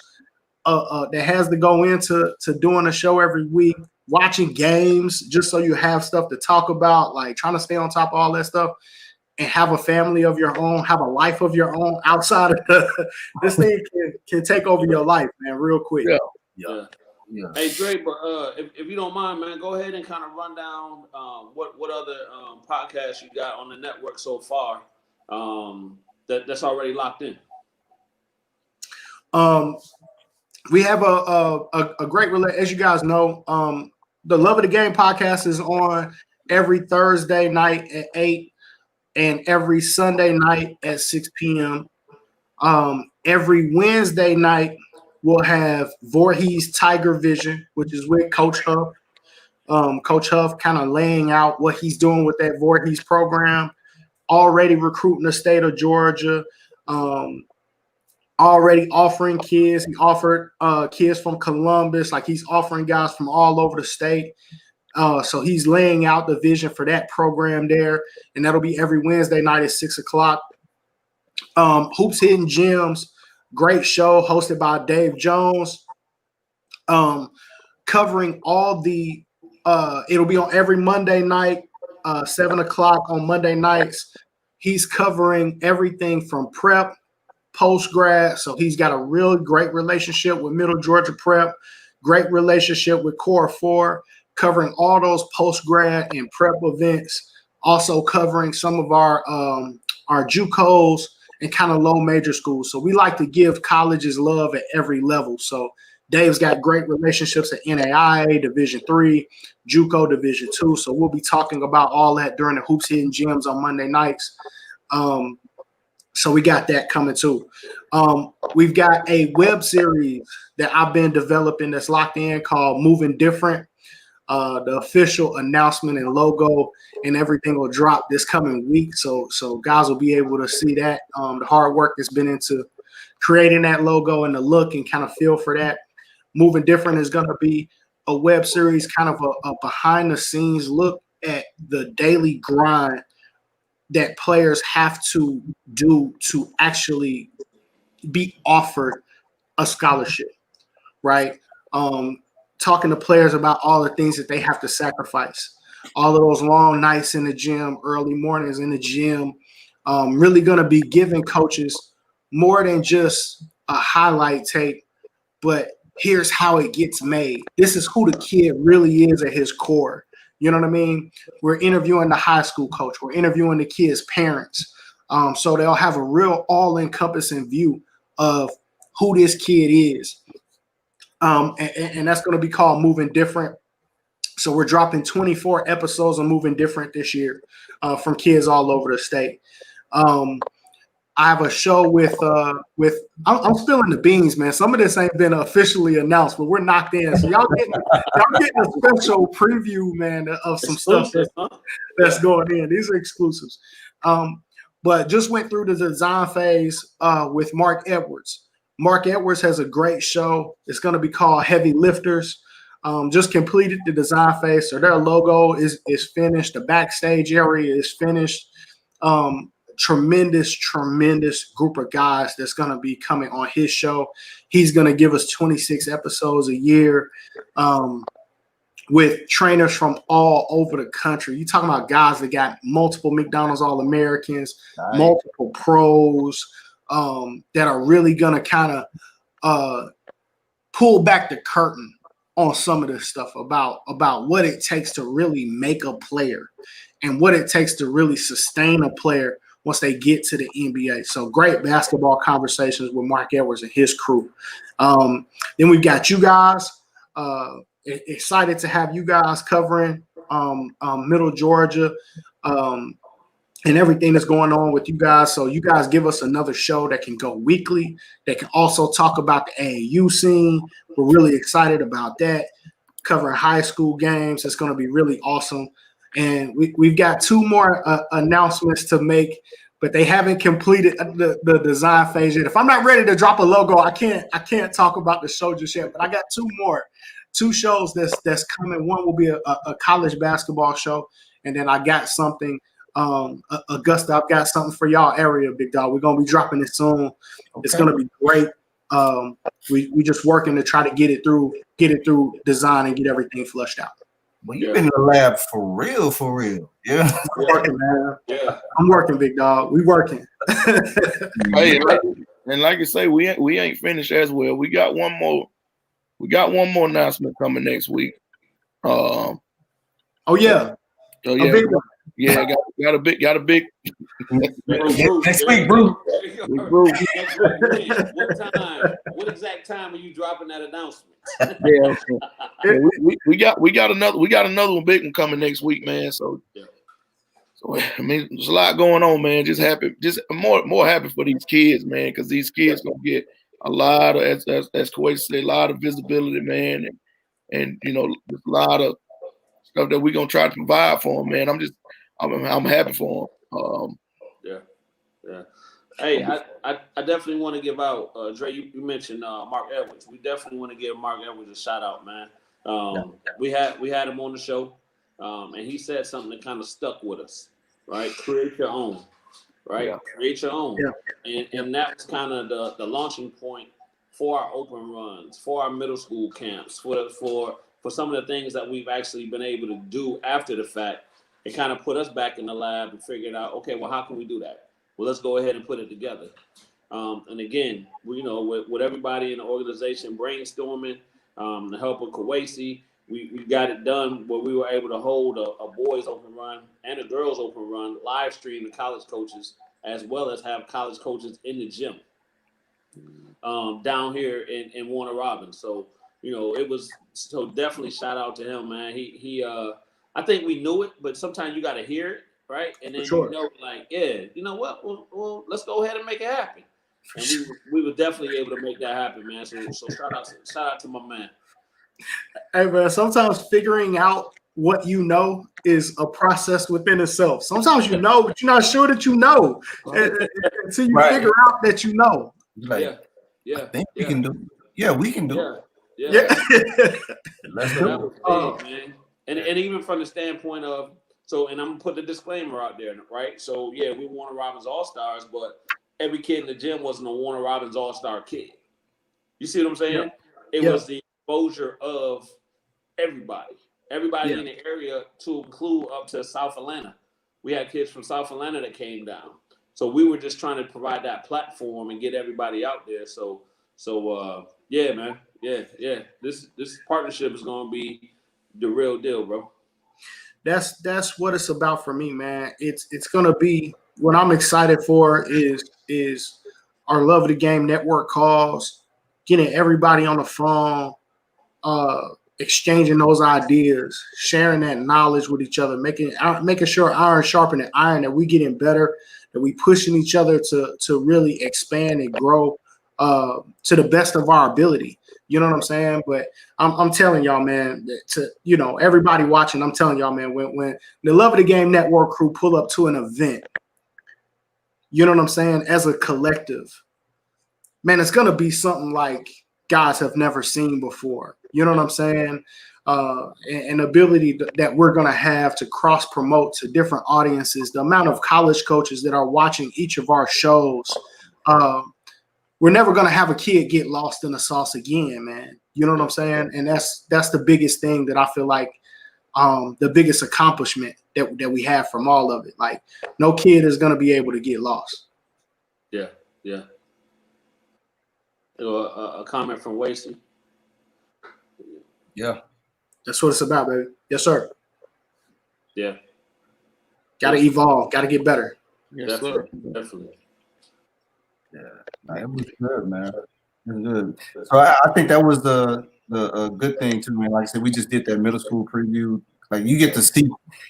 S4: that has to go into doing a show every week, watching games just so you have stuff to talk about, like trying to stay on top of all that stuff. And have a family of your own, have a life of your own outside of this thing can take over your life, man, real quick.
S2: Yeah.
S1: Hey, Dre, but if you don't mind, man, go ahead and kind of run down what other podcasts you got on the network so far that's already locked in.
S4: We have a great as you guys know. The Love of the Game podcast is on every Thursday night at 8. And every Sunday night at 6 p.m. Every Wednesday night, we'll have Voorhees Tiger Vision, which is with Coach Huff. Coach Huff kind of laying out what he's doing with that Voorhees program, already recruiting the state of Georgia, already offering kids. He offered kids from Columbus, like he's offering guys from all over the state. So he's laying out the vision for that program there, and that'll be every Wednesday night at 6 o'clock. Hoops Hidden Gems, great show hosted by Dave Jones, covering all the it'll be on every Monday night, 7 o'clock on Monday nights. He's covering everything from prep, post-grad, so he's got a real great relationship with Middle Georgia Prep, great relationship with Core 4, covering all those post-grad and prep events, also covering some of our JUCOs and kind of low major schools. So we like to give colleges love at every level. So Dave's got great relationships at NAIA, Division III, JUCO, Division II. So we'll be talking about all that during the Hoops Hidden Gems on Monday nights. So we got that coming too. We've got a web series that I've been developing that's locked in called Moving Different. The official announcement and logo and everything will drop this coming week. So guys will be able to see that. The hard work that's been into creating that logo and the look and kind of feel for that. Moving Different is going to be a web series, kind of a behind the scenes look at the daily grind that players have to do to actually be offered a scholarship, right? Talking to players about all the things that they have to sacrifice, all of those long nights in the gym, early mornings in the gym, really going to be giving coaches more than just a highlight tape, but here's how it gets made. This is who the kid really is at his core. You know what I mean? We're interviewing the high school coach. We're interviewing the kids' parents. So they'll have a real all-encompassing view of who this kid is. And that's going to be called Moving Different. So we're dropping 24 episodes of Moving Different this year from kids all over the state. I have a show with I'm spilling the beans, man. Some of this ain't been officially announced, but we're knocked in. So y'all getting a special preview, man, of some stuff that's going in. These are exclusives. But just went through the design phase with Mark Edwards. Mark Edwards has a great show. It's going to be called Heavy Lifters. Just completed the design phase. So their logo is finished. The backstage area is finished. Tremendous group of guys that's going to be coming on his show. He's going to give us 26 episodes a year with trainers from all over the country. You're talking about guys that got multiple McDonald's All-Americans,
S3: Nice.
S4: multiple pros, that are really going to kind of pull back the curtain on some of this stuff about what it takes to really make a player and what it takes to really sustain a player once they get to the NBA. So great basketball conversations with Mark Edwards and his crew. Then we've got you guys. Excited to have you guys covering Middle Georgia and everything that's going on with you guys. So you guys give us another show that can go weekly, that can also talk about the AAU scene. We're really excited about that. Covering high school games. That's going to be really awesome. And we've got two more announcements to make, but they haven't completed the design phase yet. If I'm not ready to drop a logo, I can't talk about the show just yet. But I got two shows that's coming. One will be a college basketball show, and then I got something. Augusta, I've got something for y'all area, big dog. We're gonna be dropping it soon. Okay. It's gonna be great. We just working to try to get it through design and get everything flushed out.
S3: Well, you've been in the lab for real. Yeah.
S4: I'm working, man. Yeah. I'm working, big dog. We working.
S2: Hey, like you say, we ain't finished as well. We got one more announcement coming next week.
S4: Oh yeah.
S2: So yeah. A big one. Yeah, got a big.
S3: Next week, bro.
S1: What exact time are you dropping that announcement?
S2: Yeah, we got another one big one coming next week, man. So I mean, there's a lot going on, man. Just more happy for these kids, man, because these kids gonna get a lot of, as Kuwait said, a lot of visibility, man, and you know, a lot of stuff that we're gonna try to provide for them, man. I'm happy for them.
S1: Yeah. Hey, I definitely want to give out, Dre, you mentioned Mark Edwards. We definitely want to give Mark Edwards a shout out, man. We had him on the show, and he said something that kind of stuck with us, right? Create your own, right? Yeah. Create your own. Yeah. And that's kind of the launching point for our open runs, for our middle school camps, for some of the things that we've actually been able to do after the fact. It kind of put us back in the lab and figured out, okay, well, how can we do that? Well, let's go ahead and put it together. And again, with everybody in the organization brainstorming, the help of Kawasi, we got it done where we were able to hold a boys open run and a girls open run, live stream to college coaches, as well as have college coaches in the gym down here in Warner Robins. So, it was definitely shout out to him, man. He I think we knew it, but sometimes you got to hear it, right? And then like, yeah, you know what? Well, let's go ahead and make it happen. and we were definitely able to make that happen, man. So shout out to my man.
S4: Hey man, sometimes figuring out what you know is a process within itself. Sometimes you know, but you're not sure that you know until you figure out that you know.
S3: Like,
S1: Yeah.
S3: I think we can do it. Yeah, we can do it.
S1: Yeah.
S3: Let's
S1: So
S3: do
S1: that
S3: it.
S1: was big, man. And even from the standpoint of and I'm gonna put the disclaimer out there, right? So yeah, we Warner Robins All-Stars, but every kid in the gym wasn't a Warner Robins All-Star kid. You see what I'm saying? It was the exposure of everybody in the area, to include up to South Atlanta. We had kids from South Atlanta that came down. So we were just trying to provide that platform and get everybody out there. So yeah, man. Yeah. This partnership is gonna be the real deal, bro.
S4: That's what it's about for me, man. It's gonna be what I'm excited for is our Love of the Game network calls, getting everybody on the phone, exchanging those ideas, sharing that knowledge with each other, making sure iron sharpening iron, that we getting better, that we pushing each other to really expand and grow to the best of our ability. You know what I'm saying? But I'm telling y'all, man, to everybody watching, I'm telling y'all, man, when the Love of the Game network crew pull up to an event, you know what I'm saying, as a collective, man, it's gonna be something like guys have never seen before. You know what I'm saying? An ability that we're gonna have to cross promote to different audiences. The amount of college coaches that are watching each of our shows. We're never gonna have a kid get lost in the sauce again, man. You know what I'm saying? And that's the biggest thing that I feel like, the biggest accomplishment that we have from all of it. Like, no kid is gonna be able to get lost.
S1: Yeah. A comment from Wasey.
S3: Yeah.
S4: That's what it's about, baby. Yes, sir.
S1: Yeah.
S4: Gotta evolve. Gotta get better.
S2: Yes, sir.
S1: Definitely.
S3: Yeah, it was good, man. It was good. So I think that was the good thing too, man. Like I said, we just did that middle school preview. Like, you get to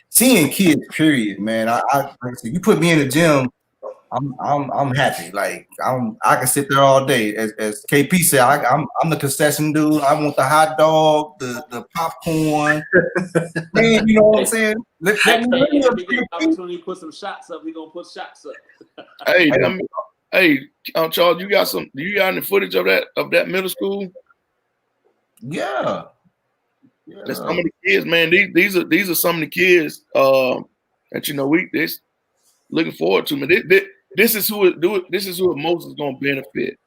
S3: seeing kids. Period, man. I like I said, you put me in the gym, I'm happy. Like, I can sit there all day. As KP said, I'm the concession dude. I want the hot dog, the popcorn. Man, you know what I'm saying?
S1: If we get an opportunity to put some shots up, we're gonna put shots up.
S2: Hey, Charles, do you got any footage of that middle school?
S3: Yeah.
S2: That's some of the kids, man. These are some of the kids that we this looking forward to. Man, this is who it most is going to benefit.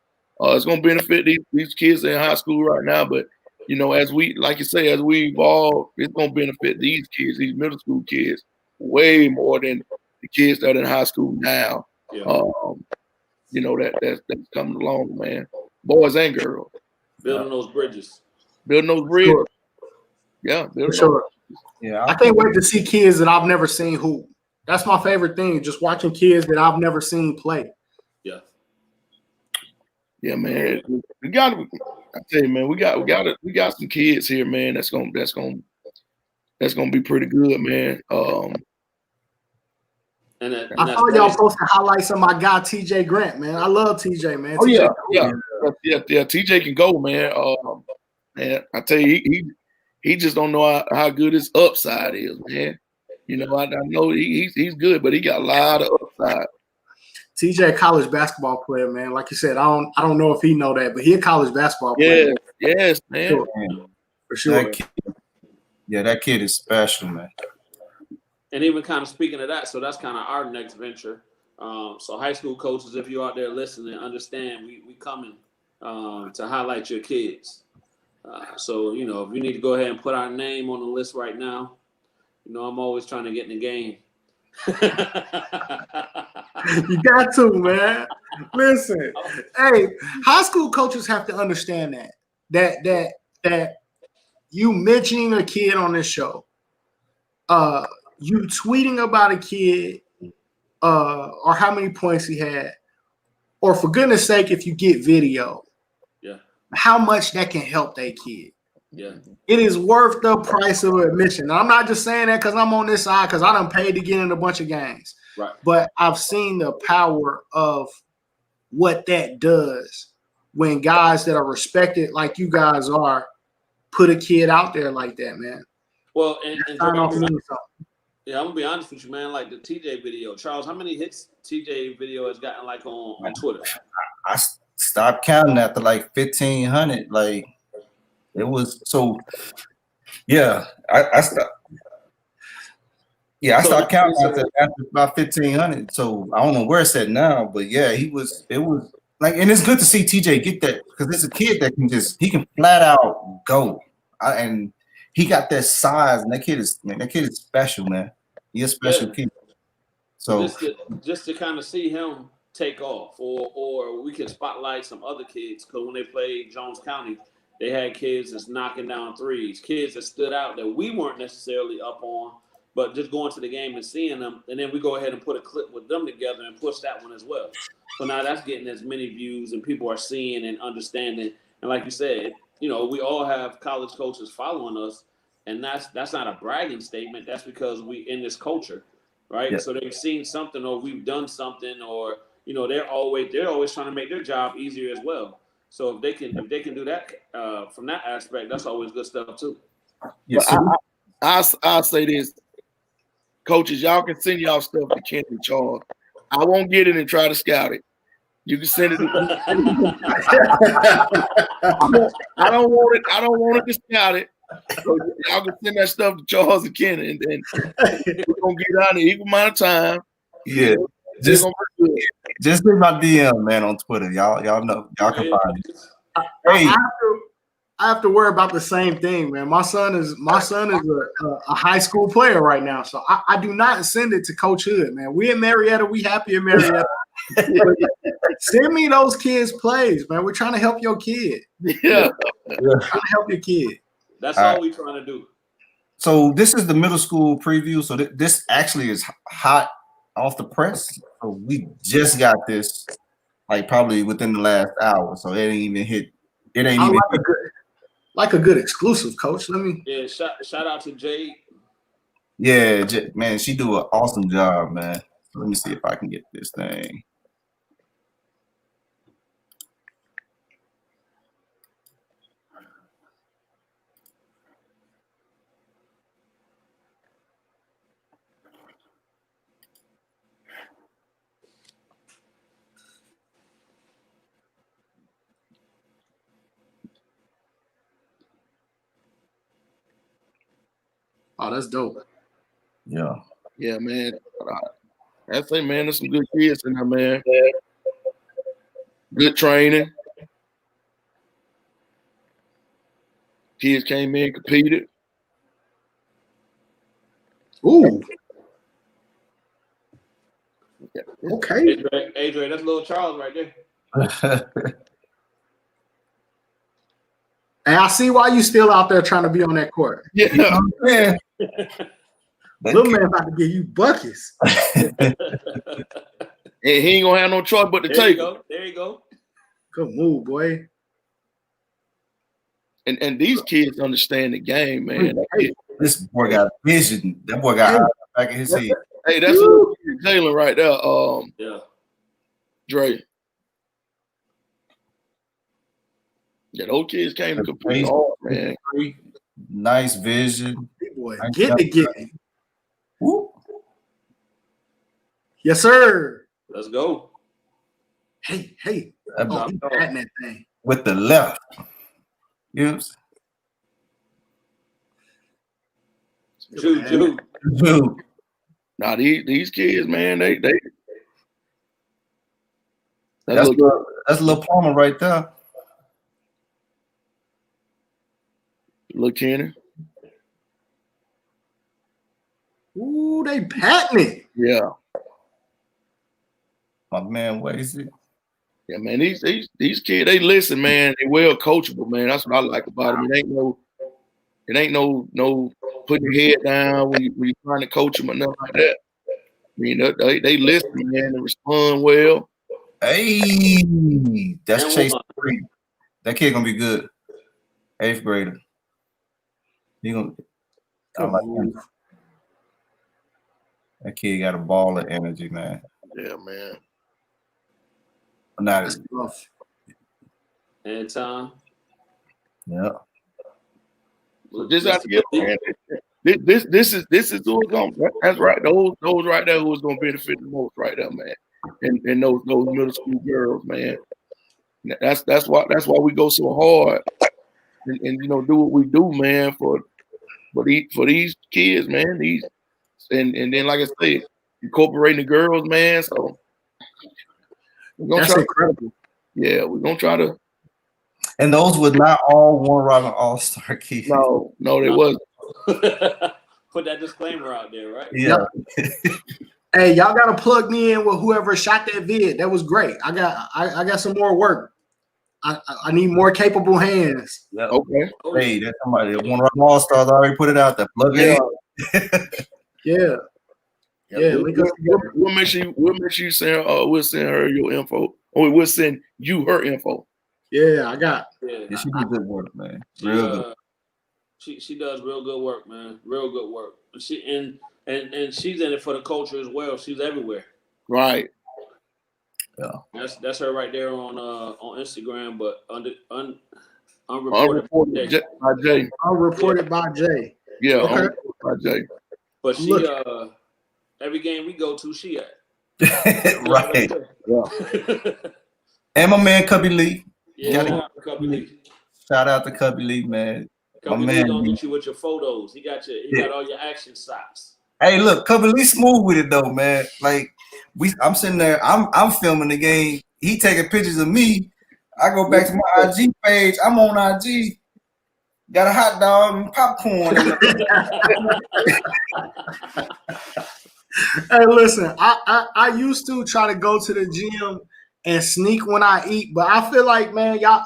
S2: It's going to benefit these kids in high school right now, but as we evolve, it's going to benefit these kids, these middle school kids, way more than the kids that are in high school now.
S1: Yeah.
S2: That's coming along, man. Boys and girls.
S1: Building those bridges.
S4: Sure.
S2: Yeah,
S4: for sure.
S3: Yeah,
S4: I can't wait to see kids that I've never seen hoop. That's my favorite thing, just watching kids that I've never seen play.
S2: Yeah, man. I tell you, man, we got some kids here, man. That's gonna be pretty good, man.
S4: I saw y'all posting highlights of my guy TJ Grant, man. I love TJ, man.
S2: Oh
S4: TJ,
S2: yeah. TJ can go, man. And I tell you, he just don't know how good his upside is, man. I know he's good, but he got a lot of upside.
S4: TJ, a college basketball player, man. Like you said, I don't know if he know that, but he a college basketball player.
S2: Yes, man.
S4: For sure.
S3: That kid is special, man.
S1: And even kind of speaking of that, so that's kind of our next venture. So high school coaches, if you're out there listening, understand we coming to highlight your kids. So, if you need to go ahead and put our name on the list right now, I'm always trying to get in the game.
S4: You got to, man. Listen, hey, high school coaches have to understand that you mentioning a kid on this show, you tweeting about a kid, or how many points he had, or for goodness sake, if you get video, how much that can help that kid.
S1: Yeah,
S4: it is worth the price of admission. Now, I'm not just saying that because I'm on this side, because I done paid to get in a bunch of games.
S1: Right.
S4: But I've seen the power of what that does when guys that are respected like you guys are put a kid out there like that, man.
S1: Well, and
S4: Sign off
S1: Dre,
S4: means something.
S1: yeah, I'm gonna be honest with you, man. Like the TJ video, Charles, how many hits TJ video has gotten like on Twitter?
S3: I stopped counting after like 1,500. Like it was so. Yeah, I stopped. Yeah, I stopped counting after about 1,500. So I don't know where it's at now, but yeah, it was like, and it's good to see TJ get that because it's a kid that he can flat out go, and he got that size, and that kid is special, man. He's a special kid. So
S1: just to kind of see him take off, or we can spotlight some other kids because when they played Jones County, they had kids that's knocking down threes, kids that stood out that we weren't necessarily up on. But just going to the game and seeing them, and then we go ahead and put a clip with them together and push that one as well. So now that's getting as many views, and people are seeing and understanding. And like you said, we all have college coaches following us, and that's not a bragging statement. That's because we in this culture, right?
S3: Yeah.
S1: So they've seen something, or we've done something, or they're always trying to make their job easier as well. So if they can do that from that aspect, that's always good stuff too.
S2: Yes, I'll say this. Coaches, y'all can send y'all stuff to Ken and Charles. I won't get it and try to scout it. You can send it. I don't want it. I don't want it to scout it. So y'all can send that stuff to Charles and Ken, and then we're gonna get out in equal amount of time.
S3: Yeah, just hit my DM, man, on Twitter. Y'all know. Y'all can find it. Hey.
S4: I have to worry about the same thing, man. My son is a high school player right now, so I do not send it to Coach Hood, man. We in Marietta, we happy in Marietta. Send me those kids' plays, man. We're trying to help your kid.
S2: Yeah.
S4: Trying to help your kid.
S1: That's all we're trying to do.
S3: So this is the middle school preview. So this actually is hot off the press. So we just got this, like probably within the last hour. So it ain't even hit. It ain't even hit.
S4: Like a good exclusive, Coach. Let me.
S1: Yeah, shout out to Jade.
S3: Yeah, man, she do an awesome job, man. Let me see if I can get this thing.
S4: Oh, that's dope.
S3: Yeah.
S2: Yeah, man. I say, man, there's some good kids in there, man. Good training. Kids came in, competed.
S4: Ooh. Okay.
S1: Adrian, that's little Charles right there.
S4: And I see why you still out there trying to be on that court.
S2: Yeah.
S3: Yeah.
S4: Little man about to give you buckets.
S2: And he ain't gonna have no choice but to take it.
S1: There you go.
S4: Good move, boy.
S2: And these kids understand the game, man.
S3: This boy got vision. That boy got eyes back in his head.
S2: Hey, that's a little Jalen right there.
S1: Yeah.
S2: Dre. Yeah, those kids came to compete hard, man.
S3: Nice vision.
S4: Hey, boy,
S3: nice
S4: get it.
S3: Woo.
S4: Yes, sir.
S1: Let's go.
S4: Hey.
S3: That
S4: Oh, he's batting that thing.
S3: with the left. Yes.
S1: Jude.
S2: Now these kids, man, they
S3: That's a little Palmer right there.
S2: look Kenny.
S4: Ooh, they patting it.
S2: Yeah.
S3: My man, what is it?
S2: Yeah, man, these kids, they listen, man. They well coachable, man. That's what I like about them. It ain't no putting your head down when you're trying to coach them or nothing like that. I mean, they listen, man, and respond well.
S3: Hey, that's Chase Reed. That kid gonna be good. 8th grader. He gonna. I like him. That kid got a ball of energy, man.
S2: Yeah, man.
S3: Not
S4: That's rough.
S1: And Tom.
S3: yeah.
S2: So just have to get man. This is who it's going. That's right. Those right there who is going to benefit the most right there, man. And those middle school girls, man. That's why we go so hard and do what we do, man, for these kids, man. These and then like I said, incorporating the girls, man. So
S4: That's incredible.
S2: Yeah, we're gonna try to.
S3: And those were not all Warner Robin All-Star kids.
S2: No, they wasn't.
S1: Put that disclaimer out there, right?
S3: Yeah.
S4: Hey, y'all gotta plug me in with whoever shot that vid. That was great. I got some more work. I need more capable hands.
S3: Yeah.
S2: Okay.
S3: Hey, that's somebody. Warner Robin All-Stars already put it out there. Plug it in.
S4: Yeah. Yeah.
S2: We'll make sure you send. We'll send her your info, or we'll send you her info.
S4: Yeah, I got.
S1: Yeah,
S3: She do good work, man. Real good.
S1: She does real good work, man. Real good work. She and she's in it for the culture as well. She's everywhere.
S2: Right.
S3: Yeah.
S1: That's her right there on Instagram, but
S2: Unreported by Jay.
S4: Unreported by Jay.
S2: Yeah,
S4: Okay.
S2: unreported by Jay.
S1: But she every game we go to, she at.
S3: Right.
S2: Yeah.
S3: And my man Cubby Lee.
S1: Yeah, Cubby Lee.
S3: Shout out to Cubby Lee, man.
S1: Cubby
S3: My
S1: Lee
S3: man
S1: gonna
S3: Lee.
S1: get you with your photos. He got all your action shots.
S3: Hey, look, Cubby Lee smooth with it though, man. Like I'm sitting there, I'm filming the game. He taking pictures of me. I go back to my IG page. I'm on IG. Got a hot dog and popcorn.
S4: Hey, listen, I used to try to go to the gym and sneak when I eat, but I feel like, man, y'all,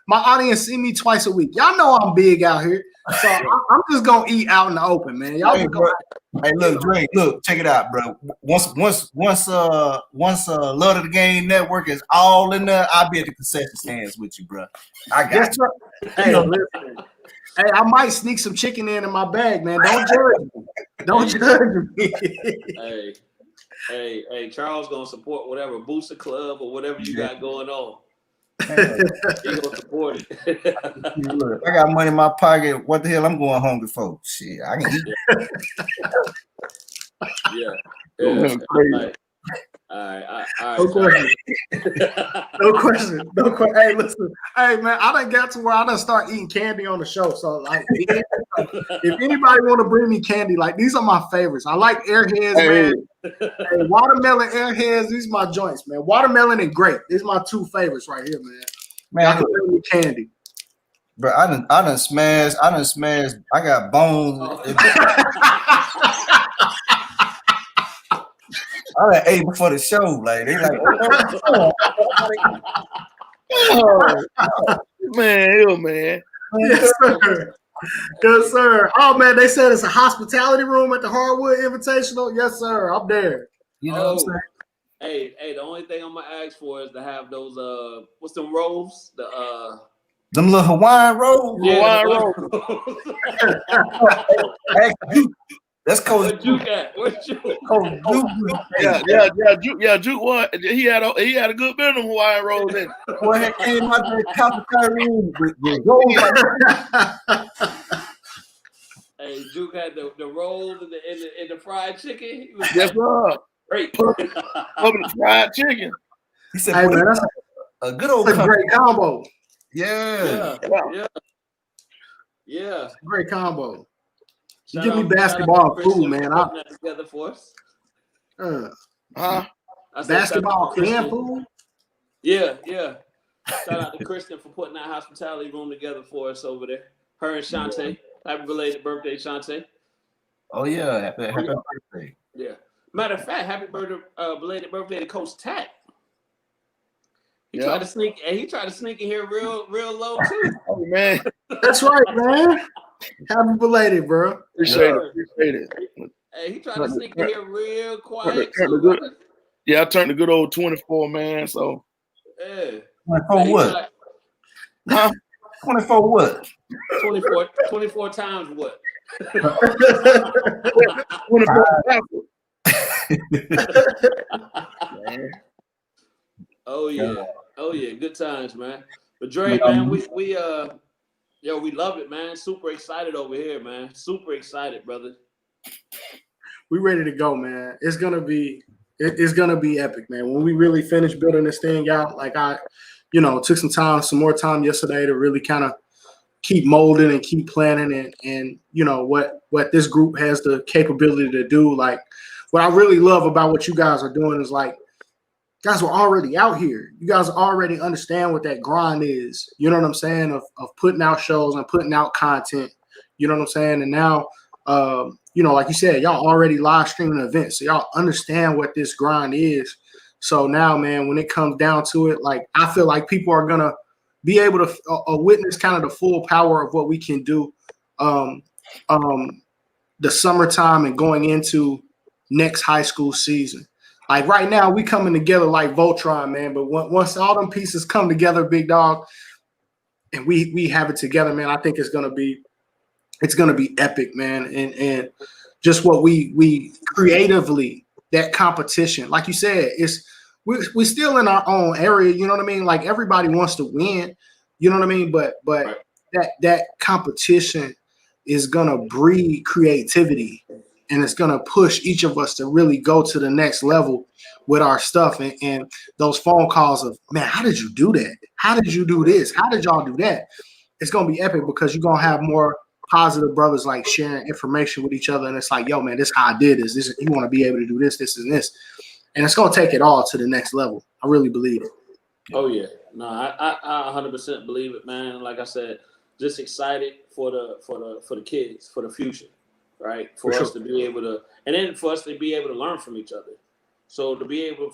S4: my audience see me twice a week. Y'all know I'm big out here, so I'm just gonna eat out in the open, man. Y'all
S3: Hey, look, Dre, look, check it out, bro. Once Love of the Game Network is all in there, I'll be at the concession stands with you, bro. I got you.
S4: Hey, listen. Hey, I might sneak some chicken in my bag, man. Don't judge me. Don't judge me.
S1: Hey, Charles gonna support whatever Booster Club or whatever you got going on. He gonna support it.
S3: Look, I got money in my pocket. What the hell I'm going hungry for? Shit, I can eat.
S1: Yeah. All right.
S4: No question. No question. Hey, listen. Hey, man, I done got to where I done start eating candy on the show. So, like, if anybody want to bring me candy, like, these are my favorites. I like Airheads, man. Hey, watermelon, Airheads, these are my joints, man. Watermelon and grape. These are my two favorites right here, man.
S3: Man,
S4: I can bring me candy.
S3: Bro, I done smashed. I got bones. I done ate before the show. Like they like,
S2: Oh, man.
S4: Yes, sir. Yes, sir. Oh man, they said it's a hospitality room at the Hardwood Invitational. Yes, sir. I'm there.
S3: you know what I'm saying?
S1: Hey, the only thing I'm gonna ask for is to have those what's them rolls?
S3: Them little Hawaiian rolls.
S1: Yeah,
S3: That's Coach
S1: Juke at? Where's Juke?
S2: Yeah, Juke. What? He had a good bit of them Hawaiian rolls in.
S3: Boy, had came out there cafeteria room with gold.
S1: Hey, Juke had the rolls and the fried chicken. He was
S2: Yes, sir.
S1: great.
S2: Public fried chicken.
S3: He said,
S4: Hey, man, that's
S3: a good old
S4: a great combo.
S3: Yeah.
S4: Great combo. You
S1: Shout
S4: give me
S1: out-
S4: basketball
S1: shout out to
S4: food,
S1: Christian
S4: man.
S1: for putting that together for us.
S2: Huh?
S1: I said,
S4: Basketball
S1: shout out to Christian.
S4: and food.
S1: Yeah. Shout out to Kristen for putting that hospitality room together for us over there. Her and Shantae. Happy belated birthday, Shantae.
S3: Oh yeah. Happy birthday.
S1: Yeah. Matter of fact, happy birthday, belated birthday to Coach Tack. He tried to sneak in here real low too.
S2: Oh man.
S4: That's right, man. Happy belated, bro.
S2: Appreciate it.
S1: Hey, he tried to sneak in here real quiet.
S2: Yeah, I turned the good old 24, man. So
S1: Yeah.
S3: 24 what?
S2: huh?
S3: 24 what?
S1: 24 times what?
S2: 24 man.
S1: Oh yeah.
S3: Yeah.
S1: Oh yeah. Good times, man. But Dre, man, we love it, man. Super excited over here, man. Super excited, brother.
S4: We ready to go, man. It's gonna be epic, man. When we really finish building this thing out, like I, took some more time yesterday to really kind of keep molding and keep planning and what this group has the capability to do. Like what I really love about what you guys are doing is like, guys are already out here. You guys already understand what that grind is. You know what I'm saying? Of putting out shows and putting out content. You know what I'm saying? And now, like you said, y'all already live streaming events. So y'all understand what this grind is. So now, man, when it comes down to it, like I feel like people are going to be able to witness kind of the full power of what we can do the summertime and going into next high school season. Like right now, we coming together like Voltron, man. But once all them pieces come together, big dog, and we have it together, man, I think it's gonna be epic, man. And just what we creatively, that competition, like you said, we're still in our own area. You know what I mean? Like everybody wants to win. You know what I mean? But that competition is gonna breed creativity. And it's going to push each of us to really go to the next level with our stuff. And those phone calls of, man, how did you do that? How did you do this? How did y'all do that? It's going to be epic because you're going to have more positive brothers like sharing information with each other. And it's like, yo, man, this is how I did this. You want to be able to do this, this, and this. And it's going to take it all to the next level. I really believe it.
S1: Oh, yeah. No, I 100% believe it, man. Like I said, just excited for the kids, for the future. Right, for us to be able to, and then for us to be able to learn from each other. So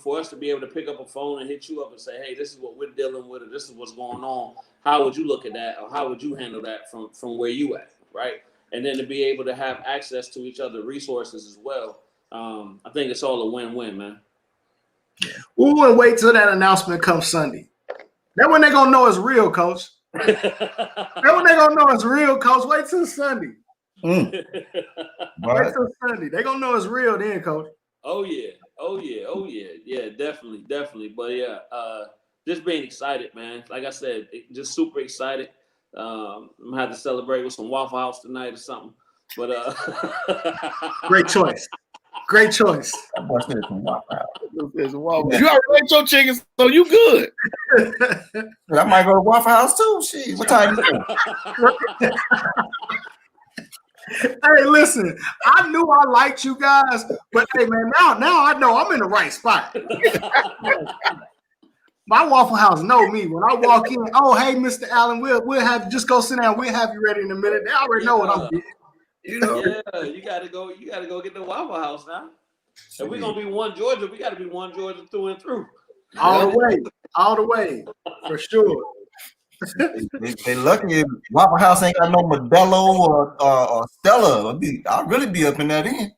S1: for us to be able to pick up a phone and hit you up and say, hey, this is what we're dealing with, or this is what's going on. How would you look at that, or how would you handle that from where you at, right? And then to be able to have access to each other resources as well. I think it's all a win-win, man.
S4: We want to wait till that announcement comes Sunday. That when they gonna know it's real, coach. That when they gonna know it's real, coach. Wait till Sunday. Wait till Sunday. They gonna know it's real then, coach.
S1: Oh yeah. Yeah, definitely. But yeah, just being excited, man. Like I said, just super excited. I'm gonna have to celebrate with some Waffle House tonight or something. But
S4: great choice.
S2: You already ate your chicken, so you good.
S3: I might go to Waffle House too. Shit, what time you
S4: Hey, listen, I knew I liked you guys, but hey, man, now I know I'm in the right spot. My Waffle House know me. When I walk in, oh, hey, Mr. Allen, we'll have just go sit down. We'll have you ready in a minute. They already know what I'm getting. You know?
S1: Yeah, you gotta go get the Waffle House now. If we're gonna be one Georgia, we gotta be one Georgia through and through.
S4: All the way, for sure.
S3: They lucky Waffle House ain't got no Modelo or Stella. I'll really be up in that end.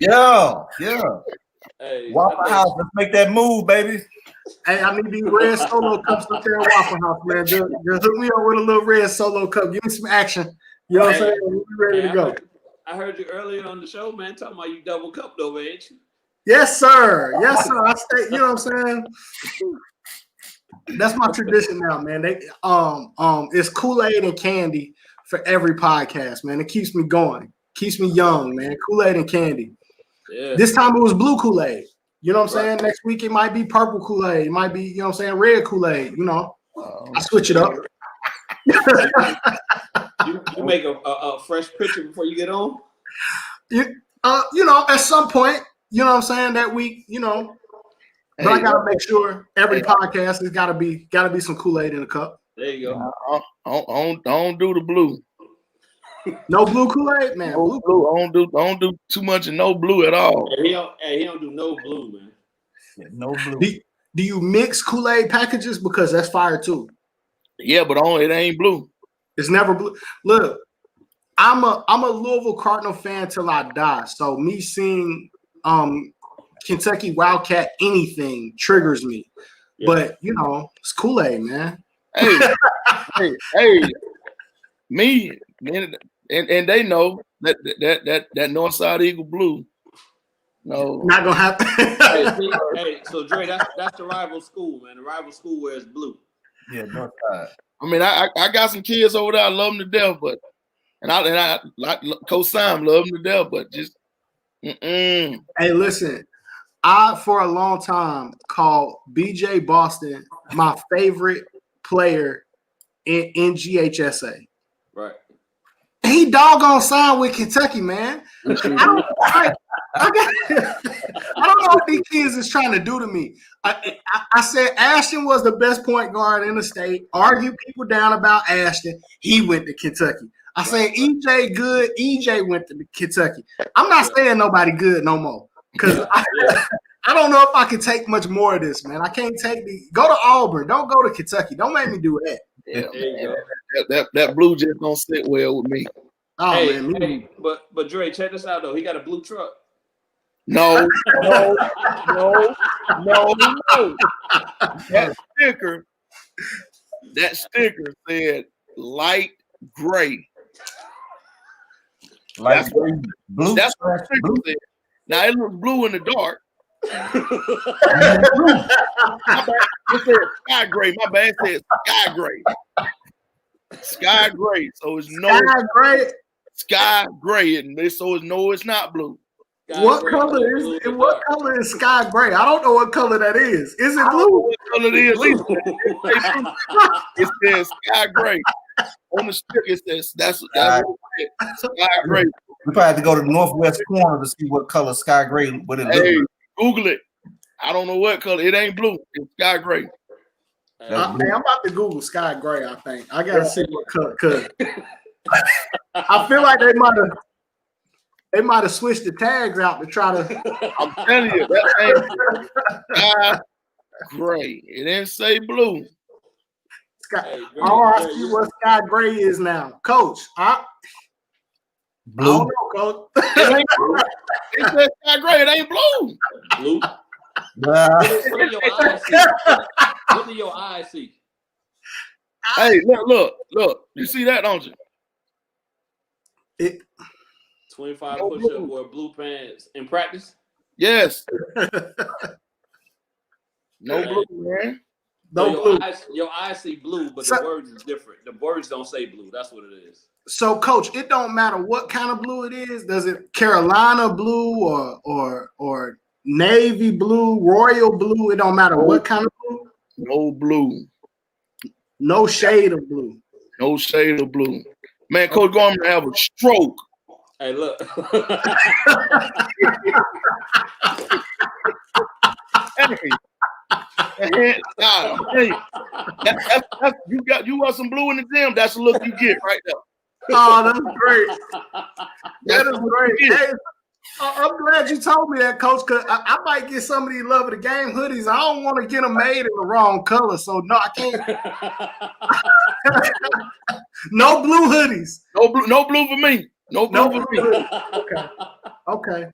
S3: Yeah.
S1: Hey,
S3: Waffle House, let's make that move, baby.
S4: Hey, I need these red Solo cups up there at Waffle House, man. Just hook me up with a little red Solo cup. Give me some action. You know what I'm saying? We're ready to go.
S1: I heard you earlier on the show, man, talking about you double cupped over, ain't you?
S4: Yes, sir. I stay. You know what I'm saying? That's my tradition now, man. It's Kool-Aid and candy for every podcast, man. It keeps me going, keeps me young, man. Kool-Aid and candy.
S1: Yeah.
S4: This time it was blue Kool-Aid. You know what I'm saying? Next week it might be purple Kool-Aid. It might be, you know what I'm saying, red Kool-Aid. You know, I switch it up.
S1: you make a fresh picture before you get on?
S4: At some point, you know what I'm saying, that week, but I gotta make sure every podcast has gotta be some Kool-Aid in a cup.
S1: There you go.
S2: Don't do the blue.
S4: No blue Kool-Aid, man.
S2: No blue. Don't do too much of no blue at all.
S1: He don't do no blue, man.
S3: Yeah, no blue.
S4: Do you mix Kool-Aid packages? Because that's fire too.
S2: Yeah, but it ain't blue.
S4: It's never blue. Look, I'm a Louisville Cardinal fan till I die. So me seeing Kentucky Wildcat anything triggers me. Yeah. But it's Kool-Aid, man. Hey,
S2: me and they know that Northside Eagle blue No.
S4: Not gonna happen.
S1: Hey, so Dre, that's the rival school, man. The rival school wears blue.
S3: Yeah, north side.
S2: I mean, I got some kids over there. I love them to death, but I like Coach Sam, love them to death, but just
S4: Hey, listen, I for a long time called BJ Boston my favorite player in GHSA.
S1: Right.
S4: He doggone signed with Kentucky, man. I don't know what these kids is trying to do to me. I said Ashton was the best point guard in the state. Argue people down about Ashton. He went to Kentucky. I said EJ good. EJ went to Kentucky. I'm not saying nobody good no more because I don't know if I can take much more of this, man. I can't take go to Auburn. Don't go to Kentucky. Don't make me do that.
S2: yeah, that blue just don't sit well with me.
S4: Oh
S1: Hey,
S4: man,
S1: hey, but Dre, check this out though. He got a blue truck.
S2: No. That sticker said light gray.
S3: Like blue.
S2: That's what the sticker said. Now it looks blue in the dark. It said sky gray. My bad, it said sky gray. Sky gray. So it's no
S4: Sky gray.
S2: sky gray, and so it's no, it's not blue.
S4: What color is it? What color is sky gray? I don't know what color that is. Is it
S2: I don't know
S4: blue?
S2: what color it is. It says sky gray. On the sticker, it says that's what it says, sky gray.
S3: We probably have to go to the northwest corner to see what color sky gray. What it looks
S2: Hey,
S3: like.
S2: Google it. I don't know what color. It ain't blue. It's sky gray.
S4: Hey, I'm about to Google sky gray. I think I gotta see what color. Cause I feel like they might have switched the tags out to try to.
S2: I'm telling you, that ain't sky gray. It didn't say blue.
S4: Sky.
S1: Hey,
S4: Oh, I see what sky gray is now, Coach. I
S3: Blue.
S4: don't know, Coach.
S2: It ain't blue. It says sky gray. It ain't blue.
S1: Blue.
S3: Nah.
S1: What do your eyes see? What do your eyes see?
S2: Hey, look. You see that, don't you?
S1: 25
S2: No
S1: push-up
S2: blue.
S1: or blue pants in practice?
S2: Yes. No blue, man.
S1: So
S4: No blue.
S1: your eyes see blue, but
S4: So-
S1: the words is different. The words don't say blue. That's what it is.
S4: So, Coach, it don't matter what kind of blue it is. Does it Carolina blue or navy blue, royal blue? It don't matter what kind of blue.
S2: No blue.
S4: No shade of blue.
S2: No shade of blue. Man, Coach Gorman have a stroke.
S1: Hey, look.
S2: Hey, nah, I'm telling you, you want some blue in the gym. That's the look you get right there.
S4: Oh, that's great. That is
S2: That's what
S4: great.
S2: you get.
S4: Hey, I'm glad you told me that, Coach, because I might get some of these Love of the Game hoodies. I don't want to get them made in the wrong color. So, no, I can't. No blue hoodies.
S2: No blue for me. No blue for me.
S4: Okay.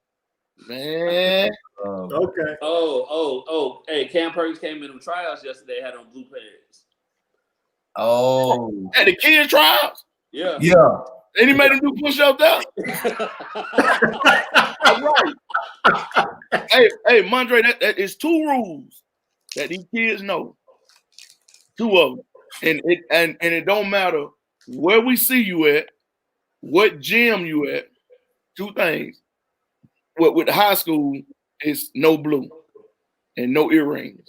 S2: Man,
S4: Okay.
S1: Oh. Hey, Cam Perkins came in them tryouts yesterday, had on blue pants.
S3: Oh.
S2: at the kids trials,
S1: Yeah.
S3: Yeah.
S2: and he made him do push-ups there. Right. Hey, Mondre, that is two rules that these kids know. Two of them. And it don't matter where we see you at, what gym you at. Two things. With the high school is no blue and no earrings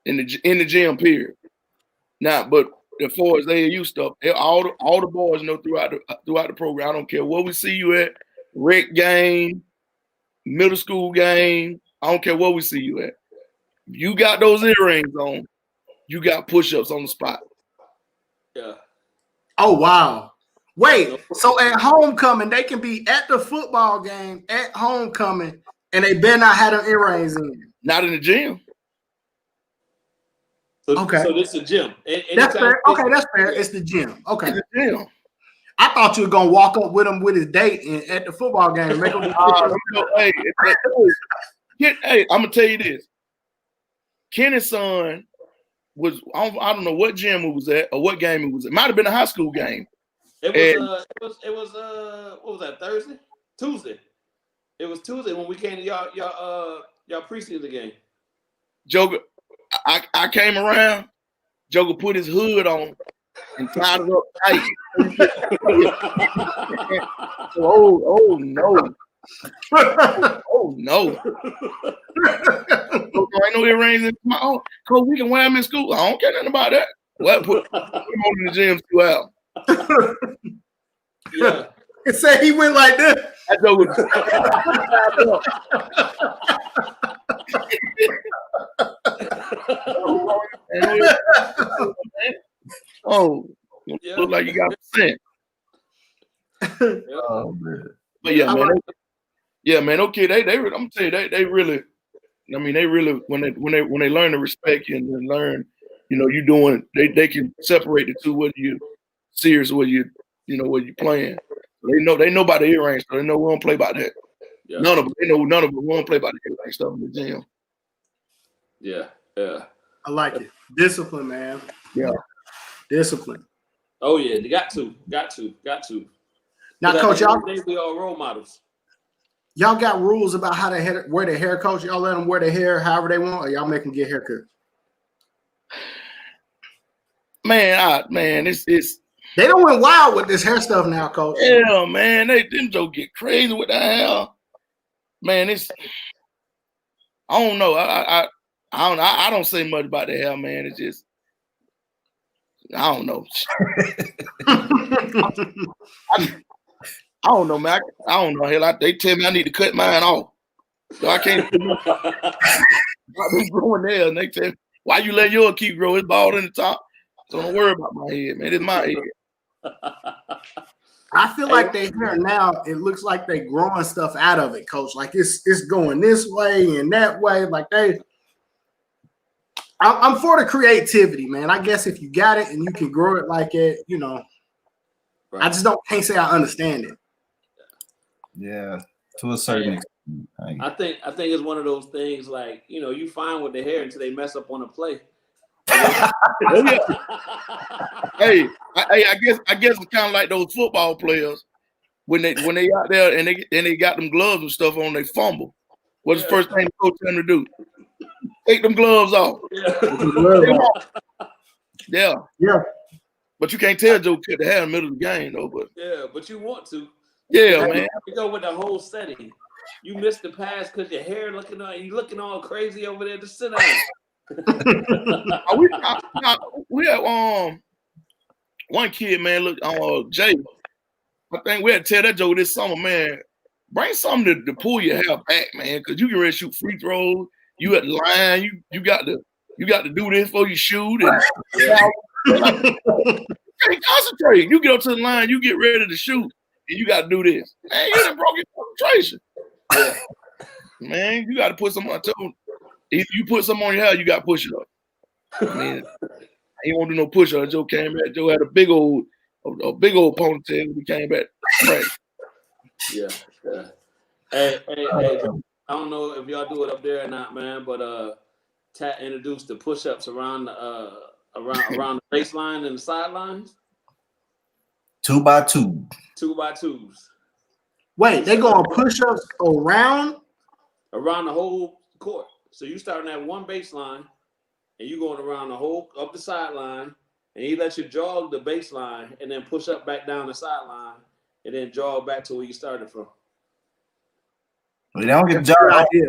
S2: in the gym period. Now, but as far as AAU stuff, all the boys know throughout the program. I don't care where we see you at, rec game, middle school game. I don't care where we see you at. You got those earrings on. You got push-ups on the spot.
S1: Yeah.
S4: Oh, wow. Wait, so at homecoming, they can be at the football game at homecoming, and they better not have them earrings in.
S2: Not in the gym.
S1: So,
S4: Okay.
S1: So this is a gym.
S4: That's fair. Okay, that's fair. It's the gym. Okay.
S2: In the gym.
S4: I thought you were going to walk up with him with his date at the football game. And make him
S2: Hey, I'm gonna tell you this. Kenny's son was I don't know what gym it was at or what game it was at. Might have been a high school game.
S1: It was what was that, Thursday? Tuesday. It was Tuesday when we came to y'all preseason game.
S2: Joker, I came around. Joker put his hood on and tied it up tight. oh no. Oh no. I know earrings in my own. Coach, we can wear them in school. I don't care nothing about that. Well, put them on in the gym 2 hours.
S1: Yeah.
S4: It said he went like this.
S2: That Joker. Oh,
S1: Yeah.
S2: look like you got percent.
S3: Oh man.
S2: But yeah, man. Okay, they I'm gonna tell you, they really, I mean, they really when they learn to respect you and then learn, you doing, they can separate the two, whether you serious or whether you playing. They know about the earrings, so they know we don't play about that.
S1: Yeah.
S2: None of them we don't play about the earring stuff in the gym.
S1: Yeah. Yeah.
S4: I like it. Discipline, man.
S2: Yeah.
S4: Discipline.
S1: Oh yeah, they got to.
S4: Now, Coach,
S1: we all role models.
S4: y'all got rules about how they wear their hair, Coach. Y'all let them wear their hair however they want, or y'all make them get haircuts?
S2: Man, it's
S4: They don't went wild with this hair stuff now, Coach.
S2: yeah, man. Them jokes get crazy with the hair. Man, I don't know. I don't say much about the hair, man. It's just I don't know. I don't know, man. I don't know. Hell, they tell me I need to cut mine off, so I can't. I've been growing there, and they tell me, why you let yours keep growing? It's bald in the top, so don't worry about my head, man. It's my head.
S4: I feel like they hair now, it looks like they growing stuff out of it, Coach. Like it's going this way and that way. Like I'm for the creativity, man. I guess if you got it and you can grow it like it,
S1: Right.
S4: I just can't say I understand it.
S3: Yeah, to a certain extent.
S1: I think it's one of those things like, you fine with the hair until they mess up on a play.
S2: Hey, I guess it's kind of like those football players when they out there and they got them gloves and stuff on, they fumble. What's the first thing the coach tell them to do? Take them gloves off. Yeah.
S4: Yeah.
S2: But you can't tell Joe cut the hair in the middle of the game though.
S1: But you want to.
S2: Yeah, man.
S1: You go with the whole setting. You missed the pass because your hair you looking all crazy over there. Just sit down.
S2: We had one kid, man. Look, Jay. I think we had to tell that Joe this summer, man. Bring something to pull your hair back, man, because you can ready to shoot free throws. You at the line. You got to do this before you shoot. And you can't concentrate. You get up to the line. You get ready to shoot, and you got to do this. Man, you done broke your concentration. Yeah. Man, you got to put something on top. If you put something on your hair, you got to push it up. I mean, he won't do no push up. Joe came back. Joe had a big old ponytail when he came back. Right.
S1: Yeah. Hey, I don't know if y'all do it up there or not, man, but Tat introduced the push-ups around the baseline and the sidelines.
S3: 2x2.
S1: 2x2s.
S4: Wait, they going push-ups around
S1: the whole court. So you starting at one baseline, and you going around the whole up the sideline, and he lets you jog the baseline, and then push up back down the sideline, and then jog back to where you started from.
S3: They don't get jogged. They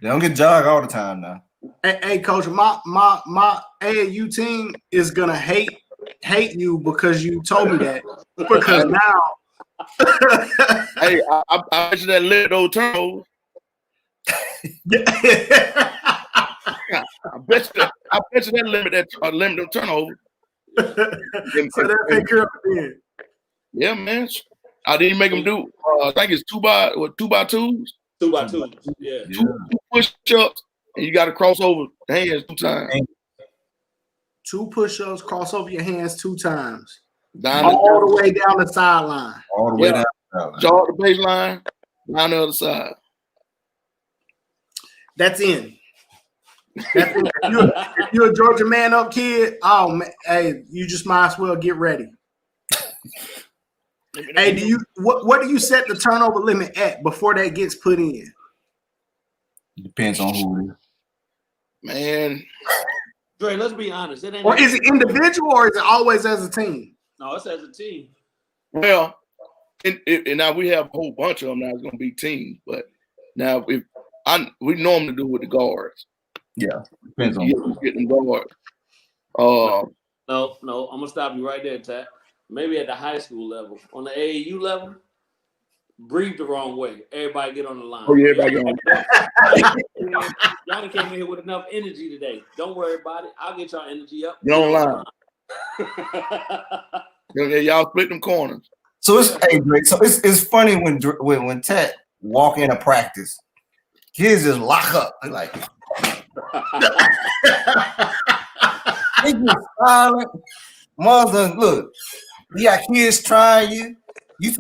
S3: don't get jogged all the time now.
S4: Hey, Coach, my AAU team is gonna hate you because you told me that. Because now,
S2: hey, I bet you that limit those turnovers. I bet you that limit those turnovers.
S4: So that take care of it then.
S2: Yeah, man. I didn't make them do. I think it's 2x2s.
S1: 2x2s. Yeah.
S2: Two push-ups, and you got to cross over the hands 2 times.
S4: 2 push-ups, cross over your hands 2 times.
S2: All
S4: the way down the sideline.
S3: All the way down.
S2: Jog the baseline, down the other side.
S4: That's in. If you're a Georgia man up kid, oh man, hey, you just might as well get ready. Hey, what do you set the turnover limit at before that gets put in?
S3: Depends on who.
S2: Man,
S1: Dre, let's be honest. It ain't
S4: Or is it individual or is it always as a team?
S1: No, it's as a team.
S2: well, and now we have a whole bunch of them now. It's going to be teams, but now we normally do with the guards.
S3: Yeah, depends on
S2: You get them guards.
S1: No, I'm gonna stop you right there, Tat. Maybe at the high school level. On the AAU level, breathe the wrong way. Everybody get on the line.
S2: Oh yeah, everybody get on.
S1: Y'all done came in here with enough energy today. Don't worry about it. I'll get y'all energy up.
S2: Get on the line. Y'all split them corners.
S3: So it's funny when Tat walk into practice, kids just lock up. They're like, they just silent. Mother, look, you got kids trying you. You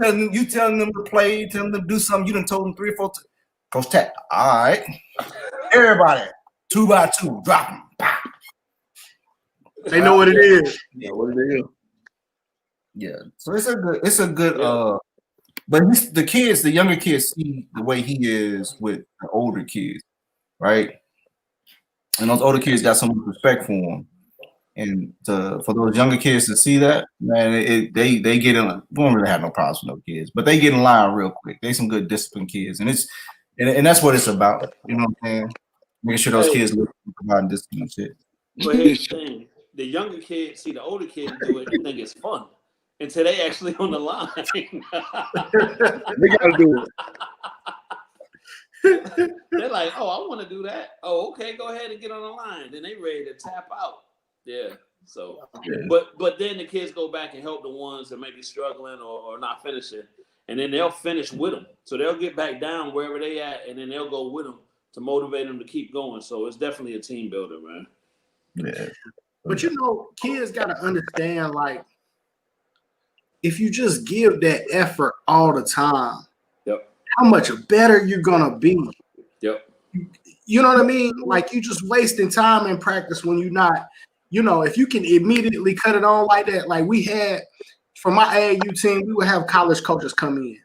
S3: telling them to play, you telling them to do something. You done told them 3 or 4 times. Coach Tat, all right. Everybody, 2 by 2, drop them. Pow.
S4: They know what it is.
S2: Yeah, what it is.
S3: Yeah. So it's a good but the younger kids see the way he is with the older kids, right? And those older kids got so much respect for him. And for those younger kids to see that, man, they get in. We don't really have no problems with no kids, but they get in line real quick. They some good disciplined kids, and that's what it's about. You know what I'm saying? Making sure those kids look about discipline and shit.
S1: But here's the thing: the younger kids see the older kids do it and think it's fun until they actually on the line.
S2: They gotta do it.
S1: They're like, "Oh, I want to do that. Oh, okay, go ahead and get on the line." Then they ready to tap out. Yeah. So, but then the kids go back and help the ones that may be struggling or not finishing, and then they'll finish with them. So they'll get back down wherever they at, and then they'll go with them to motivate them to keep going. So it's definitely a team builder, man.
S3: Yeah.
S4: But kids got to understand, like, if you just give that effort all the time, how much better you're gonna be.
S1: Yep.
S4: You know what I mean? Like, you just wasting time in practice when you're not. If you can immediately cut it on like that, like we had for my AAU team, we would have college coaches come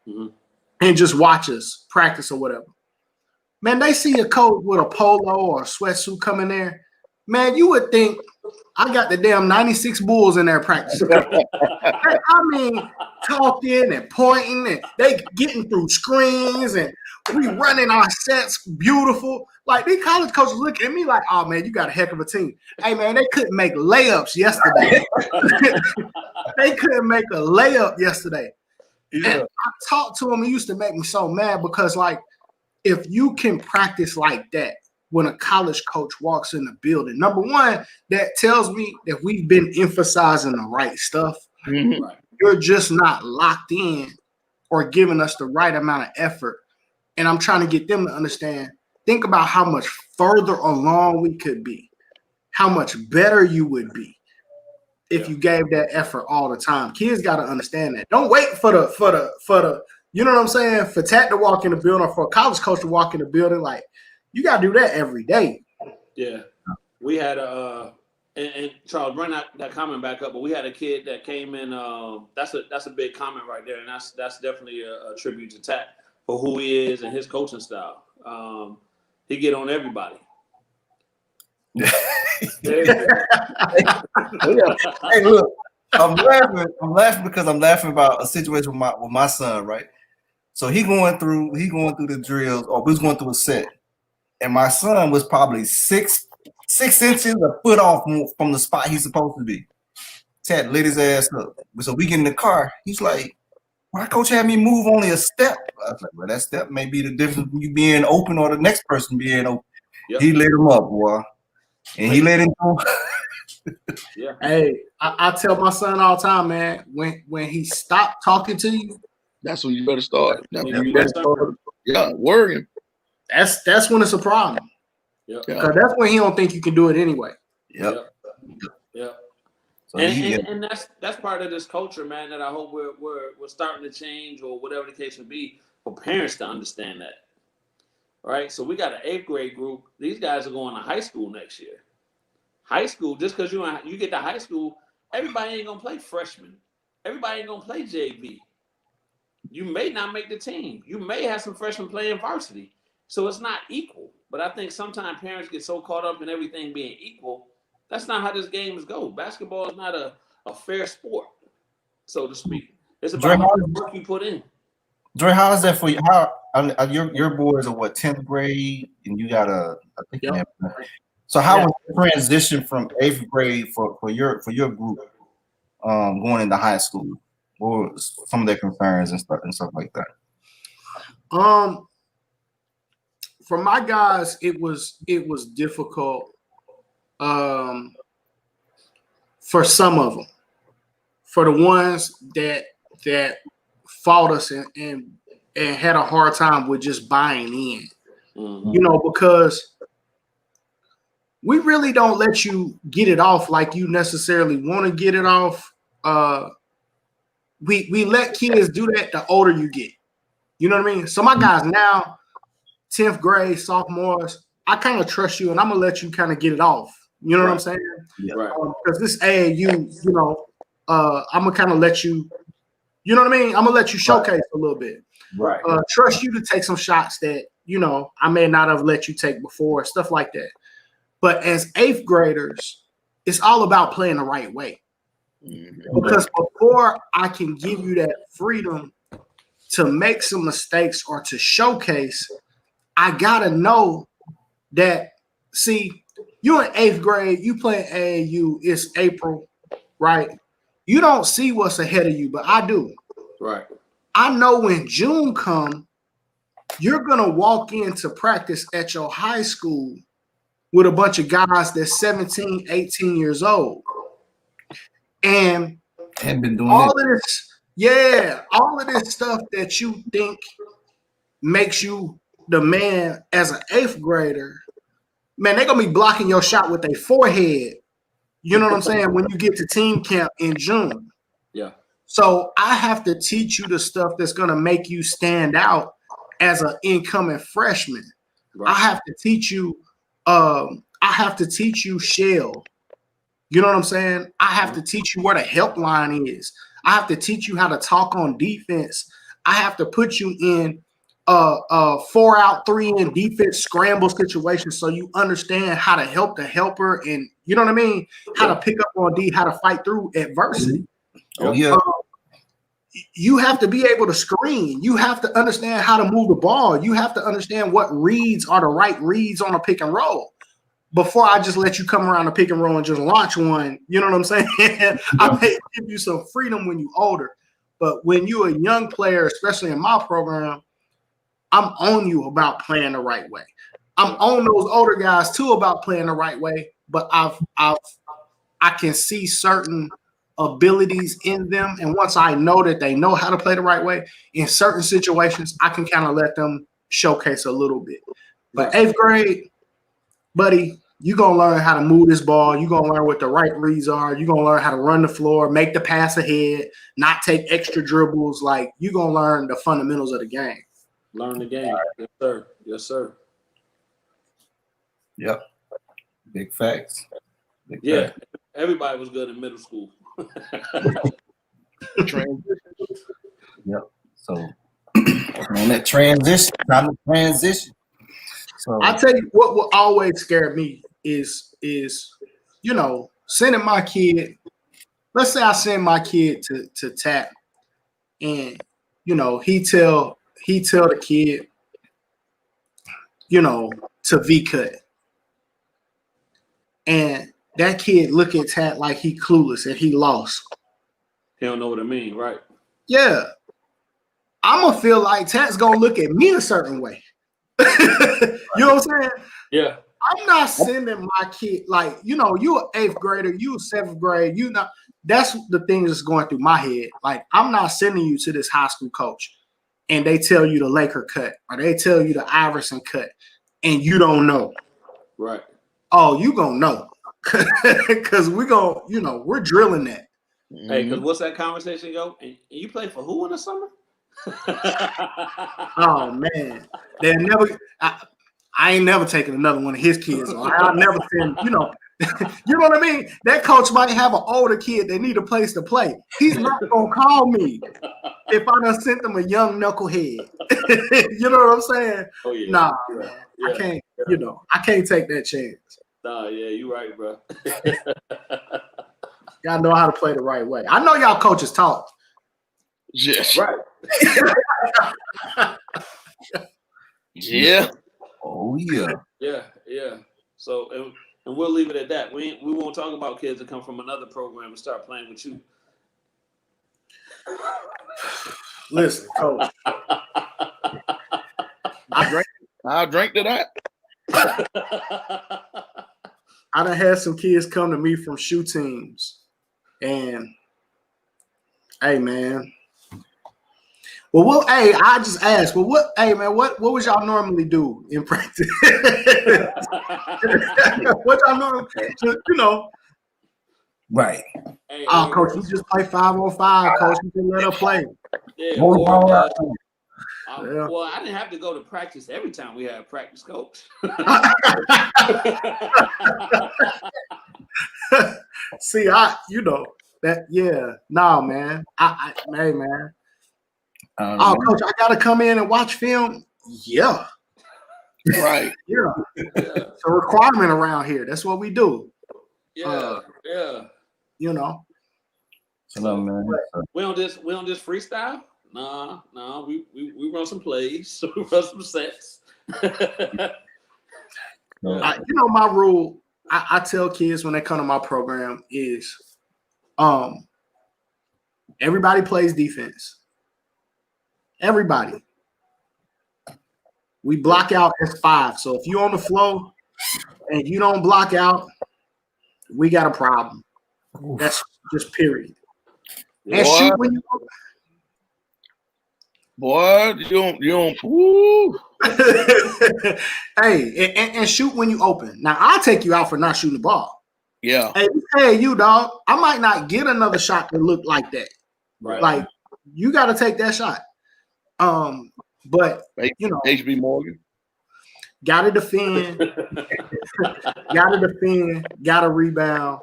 S4: in and just watch us practice or whatever. Man, they see a coach with a polo or a sweatsuit coming there. Man, you would think I got the damn 96 Bulls in there practicing. I mean, talking and pointing, and they getting through screens, and we running our sets beautiful. Like, these college coaches looking at me like, oh, man, you got a heck of a team. Hey, man, they couldn't make layups yesterday. They couldn't make a layup yesterday. Yeah. And I talked to them. It used to make me so mad because, like, if you can practice like that when a college coach walks in the building, number one, that tells me that we've been emphasizing the right stuff.
S2: Mm-hmm.
S4: You're just not locked in or giving us the right amount of effort. And I'm trying to get them to understand, think about how much further along we could be, how much better you would be if you gave that effort all the time. Kids got to understand that. Don't wait for the, you know what I'm saying, for Tat to walk in the building or for a college coach to walk in the building. Like, you got to do that every day.
S1: Yeah. We had and Charles, bring that comment back up, but we had a kid that came in. That's a big comment right there, and that's definitely a tribute to Tat for who he is and his coaching style. He get on everybody.
S3: Hey, look, I'm laughing because I'm laughing about a situation with my son, right? So he going through the drills, or we was going through a set, and my son was probably 6 inches, a foot off from the spot he's supposed to be. Tat lit his ass up. So we get in the car. He's like, "Why coach had me move only a step?" I was like, "Well, that step may be the difference between you being open or the next person being open." Yep. He lit him up, boy, and he let him go.
S1: Yeah.
S4: Hey, I tell my son all the time, man, when he stopped talking to you,
S2: that's when you better start. Worrying.
S4: That's when it's a problem.
S1: Yep.
S4: Because that's when he don't think you can do it anyway.
S1: Yep. So and that's part of this culture, man, that I hope we're starting to change, or whatever the case may be, for parents to understand that. Right? So we got an 8th grade group. These guys are going to high school next year. High school, just because you get to high school, everybody ain't gonna play freshman. everybody ain't gonna play JV. You may not make the team. You may have some freshmen playing varsity. So it's not equal. But I think sometimes parents get so caught up in everything being equal. That's not how this game is go. Basketball is not a fair sport, so to speak. It's about how much work you put in.
S3: Dre, how is that for you? How your boys are what, 10th grade, and you got I think.
S1: Yep.
S3: So how was the transition from 8th grade for your group going into high school? What were some of their concerns and stuff like that?
S4: For my guys, it was difficult. For some of them, for the ones that fought us and had a hard time with just buying in, you know, because we really don't let you get it off like you necessarily want to get it off. We let kids do that the older you get. You know what I mean? So my guys now, 10th grade, sophomores, I kind of trust you and I'm going to let you kind of get it off. You know what I'm saying?
S3: Yeah.
S1: Right.
S4: Because this AAU, you know, I'm going to kind of let you, you know what I mean? I'm going to let you showcase a little bit.
S3: Right.
S4: Trust you to take some shots that, you know, I may not have let you take before, stuff like that. But as 8th graders, it's all about playing the right way. Because before I can give you that freedom to make some mistakes or to showcase, I got to know that, see, you're in 8th grade, you play AAU, it's April, right? You don't see what's ahead of you, but I do.
S1: Right.
S4: I know when June comes, you're going to walk into practice at your high school with a bunch of guys that's 17, 18 years old. And
S3: been doing
S4: all of this stuff that you think makes you the man as an 8th grader, man, they're going to be blocking your shot with their forehead. You know what I'm saying? When you get to team camp in June.
S1: Yeah.
S4: So I have to teach you the stuff that's going to make you stand out as an incoming freshman. Right. I have to teach you shell. You know what I'm saying? I have to teach you where the helpline is. I have to teach you how to talk on defense. I have to put you in 4 out, 3 in defense scramble situations so you understand how to help the helper and, you know what I mean? How to pick up on D, how to fight through adversity.
S3: Oh, yeah.
S4: You have to be able to screen. You have to understand how to move the ball. You have to understand what reads are the right reads on a pick and roll. Before I just let you come around the pick and roll and just launch one, you know what I'm saying? I may give you some freedom when you're older. But when you're a young player, especially in my program, I'm on you about playing the right way. I'm on those older guys too about playing the right way. But I can see certain abilities in them. And once I know that they know how to play the right way, in certain situations, I can kind of let them showcase a little bit. But 8th grade, buddy, you're going to learn how to move this ball. You're going to learn what the right reads are. You're going to learn how to run the floor, make the pass ahead, not take extra dribbles. Like, you're going to learn the fundamentals of the game.
S1: Learn the game. Yes, sir. Yes, sir.
S3: Yep. Big facts.
S1: Facts. Everybody was good in middle school.
S3: Yep. So, man, that transition, time to transition. So
S4: I tell you what will always scare me is you know, sending my kid. Let's say I send my kid to TAP, and you know he tell the kid, you know, to V-cut, and that kid look at TAP like he clueless and he lost.
S1: He don't know what I mean, right?
S4: Yeah, I'm gonna feel like TAP's gonna look at me a certain way. You know what I'm saying?
S1: Yeah.
S4: I'm not sending my kid, like, you know, you an 8th grader, you a 7th grade, you know, that's the thing that's going through my head. Like, I'm not sending you to this high school coach and they tell you the Laker cut or they tell you the Iverson cut and you don't know.
S1: Right.
S4: Oh, you gonna know. Because we're gonna, you know, we're drilling that.
S1: Hey, because what's that conversation go? And you play for who in the summer?
S4: Oh man, they'll never. I ain't never taken another one of his kids. I'll never send. You know, You know what I mean? That coach might have an older kid that need a place to play. He's not gonna call me if I done sent them a young knucklehead. You know what I'm saying?
S1: Oh yeah.
S4: Nah,
S1: Yeah.
S4: man.
S1: Yeah.
S4: I can't. You know, I can't take that chance.
S1: Nah, yeah, you right, bro.
S4: Y'all know how to play the right way. I know y'all coaches talk.
S2: Yes.
S1: Right.
S2: Yeah.
S3: Oh yeah.
S1: Yeah, yeah. So and we'll leave it at that. We won't talk about kids that come from another program and start playing with you.
S4: Listen, coach.
S2: I'll drink to that.
S4: I done had some kids come to me from shoe teams, and hey, man. Well, hey, I just asked. Well, what would y'all normally do in practice? What y'all normally, you know?
S3: Right.
S1: Hey,
S4: Oh, coach, you just play 5-on-5, coach. You can let her play.
S1: yeah,
S3: Hold
S1: or,
S3: on.
S4: Yeah.
S1: well, I didn't have to go to practice every time we had a practice coach.
S4: See, man. Hey, man. Oh, coach, I gotta come in and watch film. Yeah,
S2: Right.
S4: yeah.
S1: Yeah,
S4: It's a requirement around here. That's what we do.
S1: yeah, yeah.
S4: You know.
S3: So, man.
S1: We don't just freestyle. Nah. We run some plays. We run some sets.
S4: My rule. I tell kids when they come to my program is, everybody plays defense. Everybody. We block out as 5. So if you're on the floor and you don't block out, we got a problem. That's just period. And
S2: Boy.
S4: shoot when you
S2: Boy, you don't. Woo.
S4: hey, and shoot when you open. Now I'll take you out for not shooting the ball.
S2: Yeah.
S4: Hey, you dog. I might not get another shot that look like that.
S1: Right.
S4: Like you got to take that shot. But you know,
S2: HB Morgan.
S4: got to defend. Got to defend. Got to rebound.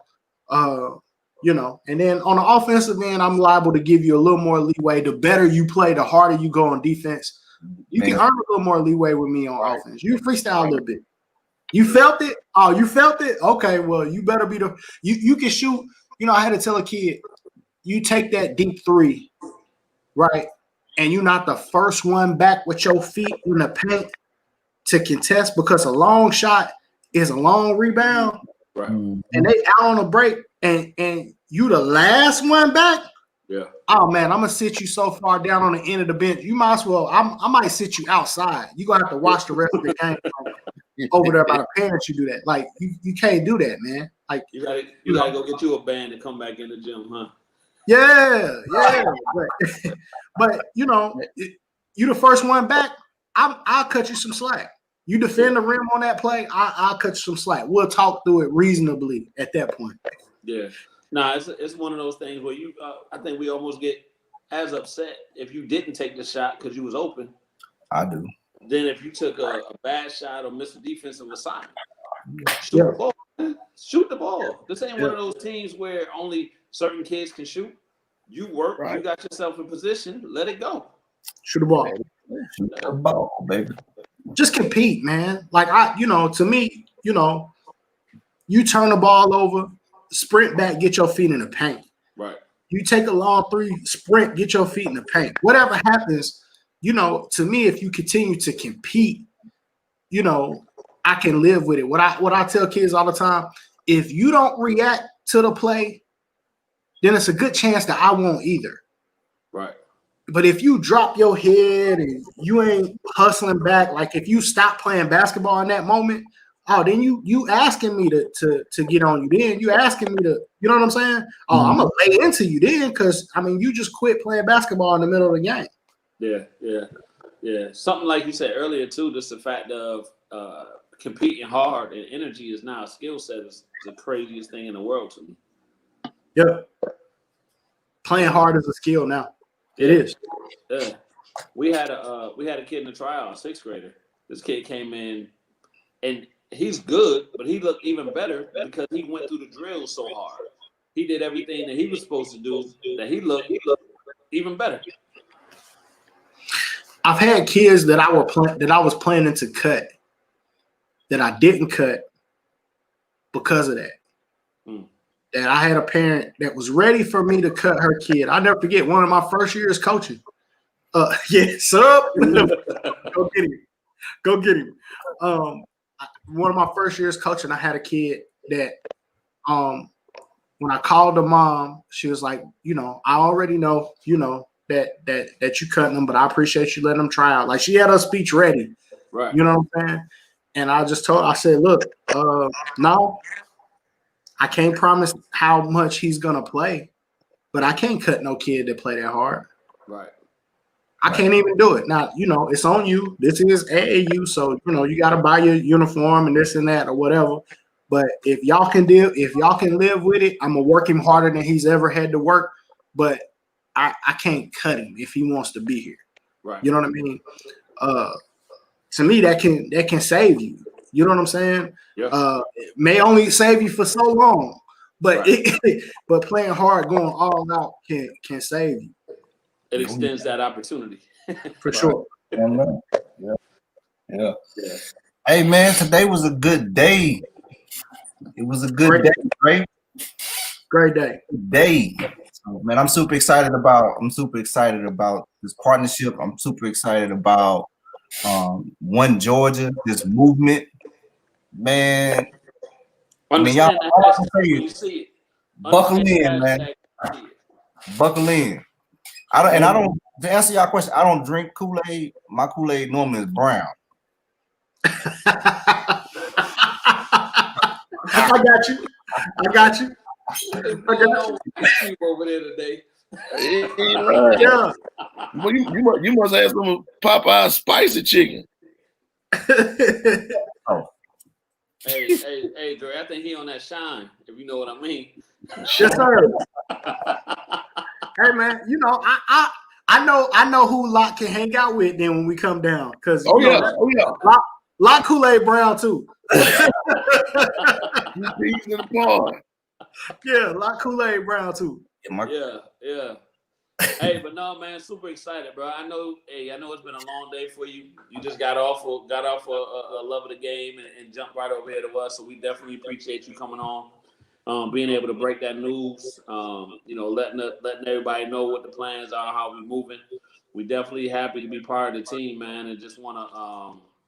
S4: You know, and then on the offensive end, I'm liable to give you a little more leeway. The better you play, the harder you go on defense. You can earn a little more leeway with me on offense. You freestyle a little bit. You felt it? Oh, you felt it? Okay, well, you better be you can shoot. You know, I had to tell a kid, you take that deep 3, right? And you're not the first one back with your feet in the paint to contest because a long shot is a long rebound.
S1: Right.
S4: And they out on a break, and you the last one back.
S1: Yeah.
S4: Oh man, I'm gonna sit you so far down on the end of the bench. You might as well. I might sit you outside. You're gonna have to watch the rest of the game over there by the parents. You do that. Like you can't do that, man. Like
S1: You gotta go get you a band and come back in the gym, huh?
S4: Yeah. But you know, you the first one back. I'll cut you some slack. You defend the rim on that play, I'll cut you some slack. We'll talk through it reasonably at that point.
S1: Yeah. Nah, it's one of those things where you I think we almost get as upset if you didn't take the shot because you was open.
S3: I do.
S1: Then if you took a bad shot or missed a defensive assignment. Shoot the ball, man. Shoot the ball. This ain't one of those teams where only certain kids can shoot. You work, you got yourself in position, let it go.
S4: Shoot the ball.
S3: Shoot the ball, baby.
S4: Just compete, man. Like to me, you turn the ball over, sprint back, get your feet in the paint.
S1: Right.
S4: You take a long 3, sprint, get your feet in the paint. Whatever happens, to me, if you continue to compete, I can live with it. What I tell kids all the time, if you don't react to the play, then it's a good chance that I won't either.
S1: Right.
S4: But if you drop your head and you ain't hustling back, like if you stop playing basketball in that moment, then you asking me to get on you. Then you asking me to, you know what I'm saying? Oh, I'm gonna lay into you then, because you just quit playing basketball in the middle of the game.
S1: Yeah. Something like you said earlier too. Just the fact of competing hard and energy is now a skill set is the craziest thing in the world to me.
S4: Yeah, playing hard is a skill now. It is.
S1: Yeah. We had a kid in the tryout, 6th grader. This kid came in, and he's good, but he looked even better because he went through the drill so hard. He did everything that he was supposed to do. That he looked even better.
S4: I've had kids that I was planning to cut that I didn't cut because of that. And I had a parent that was ready for me to cut her kid. I'll never forget one of my first years coaching. Yes, up. Go get him. Go get him. One of my first years coaching, I had a kid that when I called the mom, she was like, I already know, that you cutting them, but I appreciate you letting them try out. Like she had her speech ready.
S1: Right.
S4: You know what I'm saying? And I said, look, no, I can't promise how much he's gonna play, but I can't cut no kid that play that hard.
S1: Right.
S4: I can't even do it. Now, it's on you. This is AAU, so you got to buy your uniform and this and that or whatever. But if y'all can live with it, I'm gonna work him harder than he's ever had to work. But I can't cut him if he wants to be here.
S1: Right.
S4: You know what I mean? To me, that can save you. You know what I'm saying?
S1: Yeah.
S4: It may only save you for so long, but
S1: right.
S4: But playing hard, going all out can save you.
S1: It extends that opportunity.
S4: For sure.
S3: Yeah. Hey man, today was a good day. It was a good day, right?
S4: Great day.
S3: So, man, I'm super excited about this partnership. I'm super excited about One Georgia, this movement. Man, I mean, y'all, all I can say is buckle in, man. Buckle in. To answer y'all question, I don't drink Kool-Aid. My Kool-Aid normally is brown.
S4: I got you.
S1: Over there today.
S4: Yeah.
S2: Well, you must have some Popeye spicy chicken.
S3: Oh.
S1: Hey, Dre, I think he on that shine, if you know what I mean.
S4: Yes, sir. Hey man, I know who Locke can hang out with then when we come down. Cause Locke Kool-Aid brown too. Yeah, Locke Kool-Aid brown too.
S1: Yeah. Hey, but no, man, super excited, bro. I know it's been a long day for you. You just got off a love of the game and jumped right over here to us. So we definitely appreciate you coming on, being able to break that news. Letting everybody know what the plans are, how we're moving. We definitely happy to be part of the team, man, and just want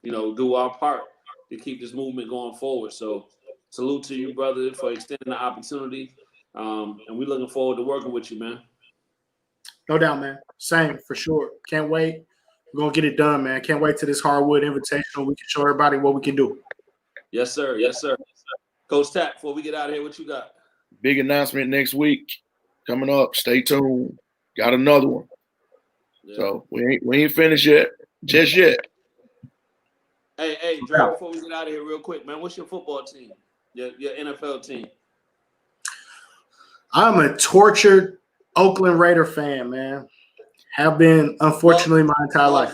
S1: to do our part to keep this movement going forward. So salute to you, brother, for extending the opportunity. And we're looking forward to working with you, man.
S4: No doubt, man. Same, for sure. Can't wait. We're going to get it done, man. Can't wait to this Hardwood Invitational. We can show everybody what we can do.
S1: Yes, sir. Coach Tapp, before we get out of here, what you got?
S2: Big announcement next week coming up. Stay tuned. Got another one. Yeah. So we ain't finished yet. Just yet.
S1: Hey, Dre, before we get out of here real quick, man, what's your football team? Your NFL team?
S4: I'm a tortured Oakland Raider fan, man. Have been, unfortunately, my entire life.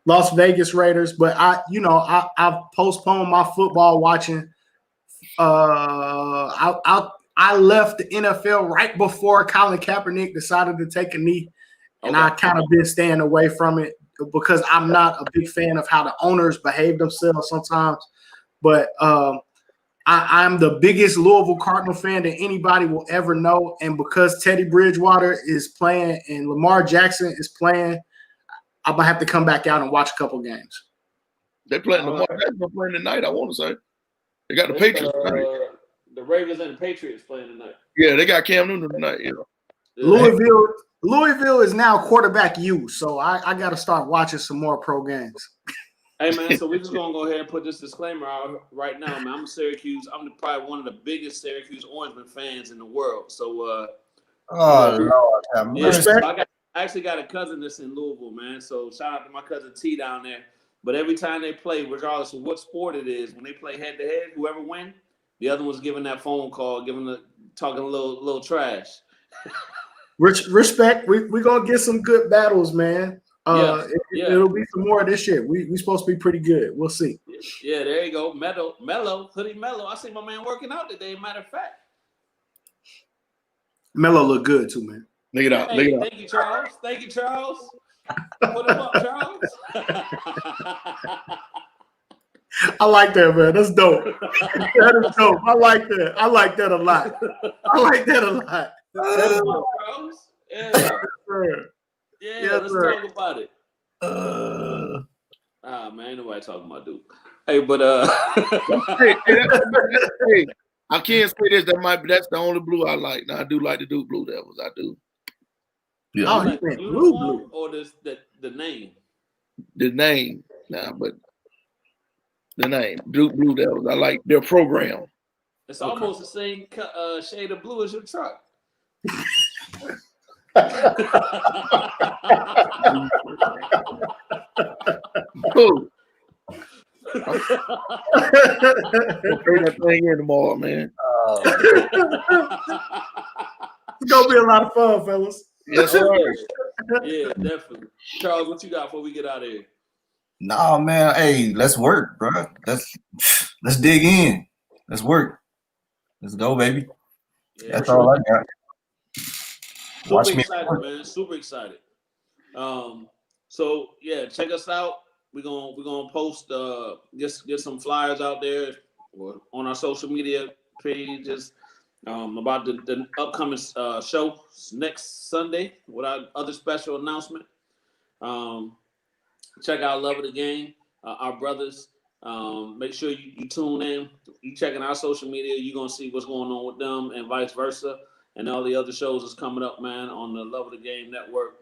S4: Las Vegas Raiders, but I've postponed my football watching. I left the NFL right before Colin Kaepernick decided to take a knee, and I kind of been staying away from it because I'm not a big fan of how the owners behave themselves sometimes. But I'm the biggest Louisville Cardinal fan that anybody will ever know. And because Teddy Bridgewater is playing and Lamar Jackson is playing, I'm going to have to come back out and watch a couple games.
S2: They're playing Lamar Jackson playing tonight, I want to say. They got the Patriots tonight.
S1: The Ravens and the Patriots playing tonight.
S2: Yeah, they got Cam Newton tonight.
S4: Louisville is now quarterback U, so I got to start watching some more pro games.
S1: Hey, man, so we're just going to go ahead and put this disclaimer out right now, man. I'm probably one of the biggest Syracuse Orangemen fans in the world. So,
S3: Lord,
S1: I actually got a cousin that's in Louisville, man. So, shout out to my cousin T down there. But every time they play, regardless of what sport it is, when they play head-to-head, whoever wins, the other one's giving that phone call, talking a little trash.
S4: Respect. We're going to get some good battles, man. It'll be some more this year. We supposed to be pretty good. We'll see.
S1: Yeah, there you go. Mellow, Hoodie Mellow. I see my man working out today. Matter of fact.
S4: Melo look good too, man.
S2: Look it out. Look
S1: Hey,
S2: it out.
S1: thank you, Charles. Thank you, Charles. Put him up, Charles.
S4: I like that, man. That's dope. That is dope. I like that. I like that a lot. I like that a lot. That is dope.
S1: Charles. Yeah,
S4: Sir.
S1: yeah.
S4: Yes,
S1: Let's
S4: sir.
S1: talk about it. Man, ain't nobody talking about Duke. Hey, but
S2: Hey, I can't say this. That's the only blue I like. Now I do like the Duke Blue Devils. I do.
S3: Yeah.
S4: Oh, he
S1: like
S4: went
S1: uniform
S4: blue.
S1: or the name.
S2: The name, but the name Duke Blue Devils. I like their program.
S1: It's almost the same shade of blue as your truck.
S2: Cool. I'll bring that thing in tomorrow, man.
S4: It's gonna be a lot of fun, fellas.
S2: Yes, sir.
S1: Yeah, definitely. Charles, what you got before we get out of here?
S3: Nah, man. Hey, let's work, bro. Let's dig in. Let's work. Let's go, baby.
S1: Yeah,
S3: That's all I got. Watch
S1: super
S3: me
S1: excited,
S3: work.
S1: man. Super excited. So yeah, check us out. We're gonna post get some flyers out there or on our social media pages about the upcoming show next Sunday with our other special announcement. Check out Love of the Game, our brothers. Make sure you tune in. You checking our social media, you're gonna see what's going on with them and vice versa. And all the other shows is coming up, man, on the Love of the Game network.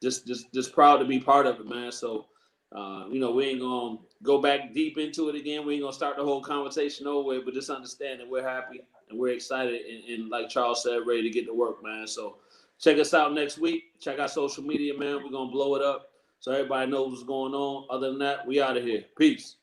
S1: Just proud to be part of it, man. So, we ain't gonna go back deep into it again. We ain't gonna start the whole conversation over, but just understand that we're happy and we're excited and like Charles said, ready to get to work, man. So, check us out next week. Check our social media, man. We're gonna blow it up so everybody knows what's going on. Other than that, we out of here. Peace.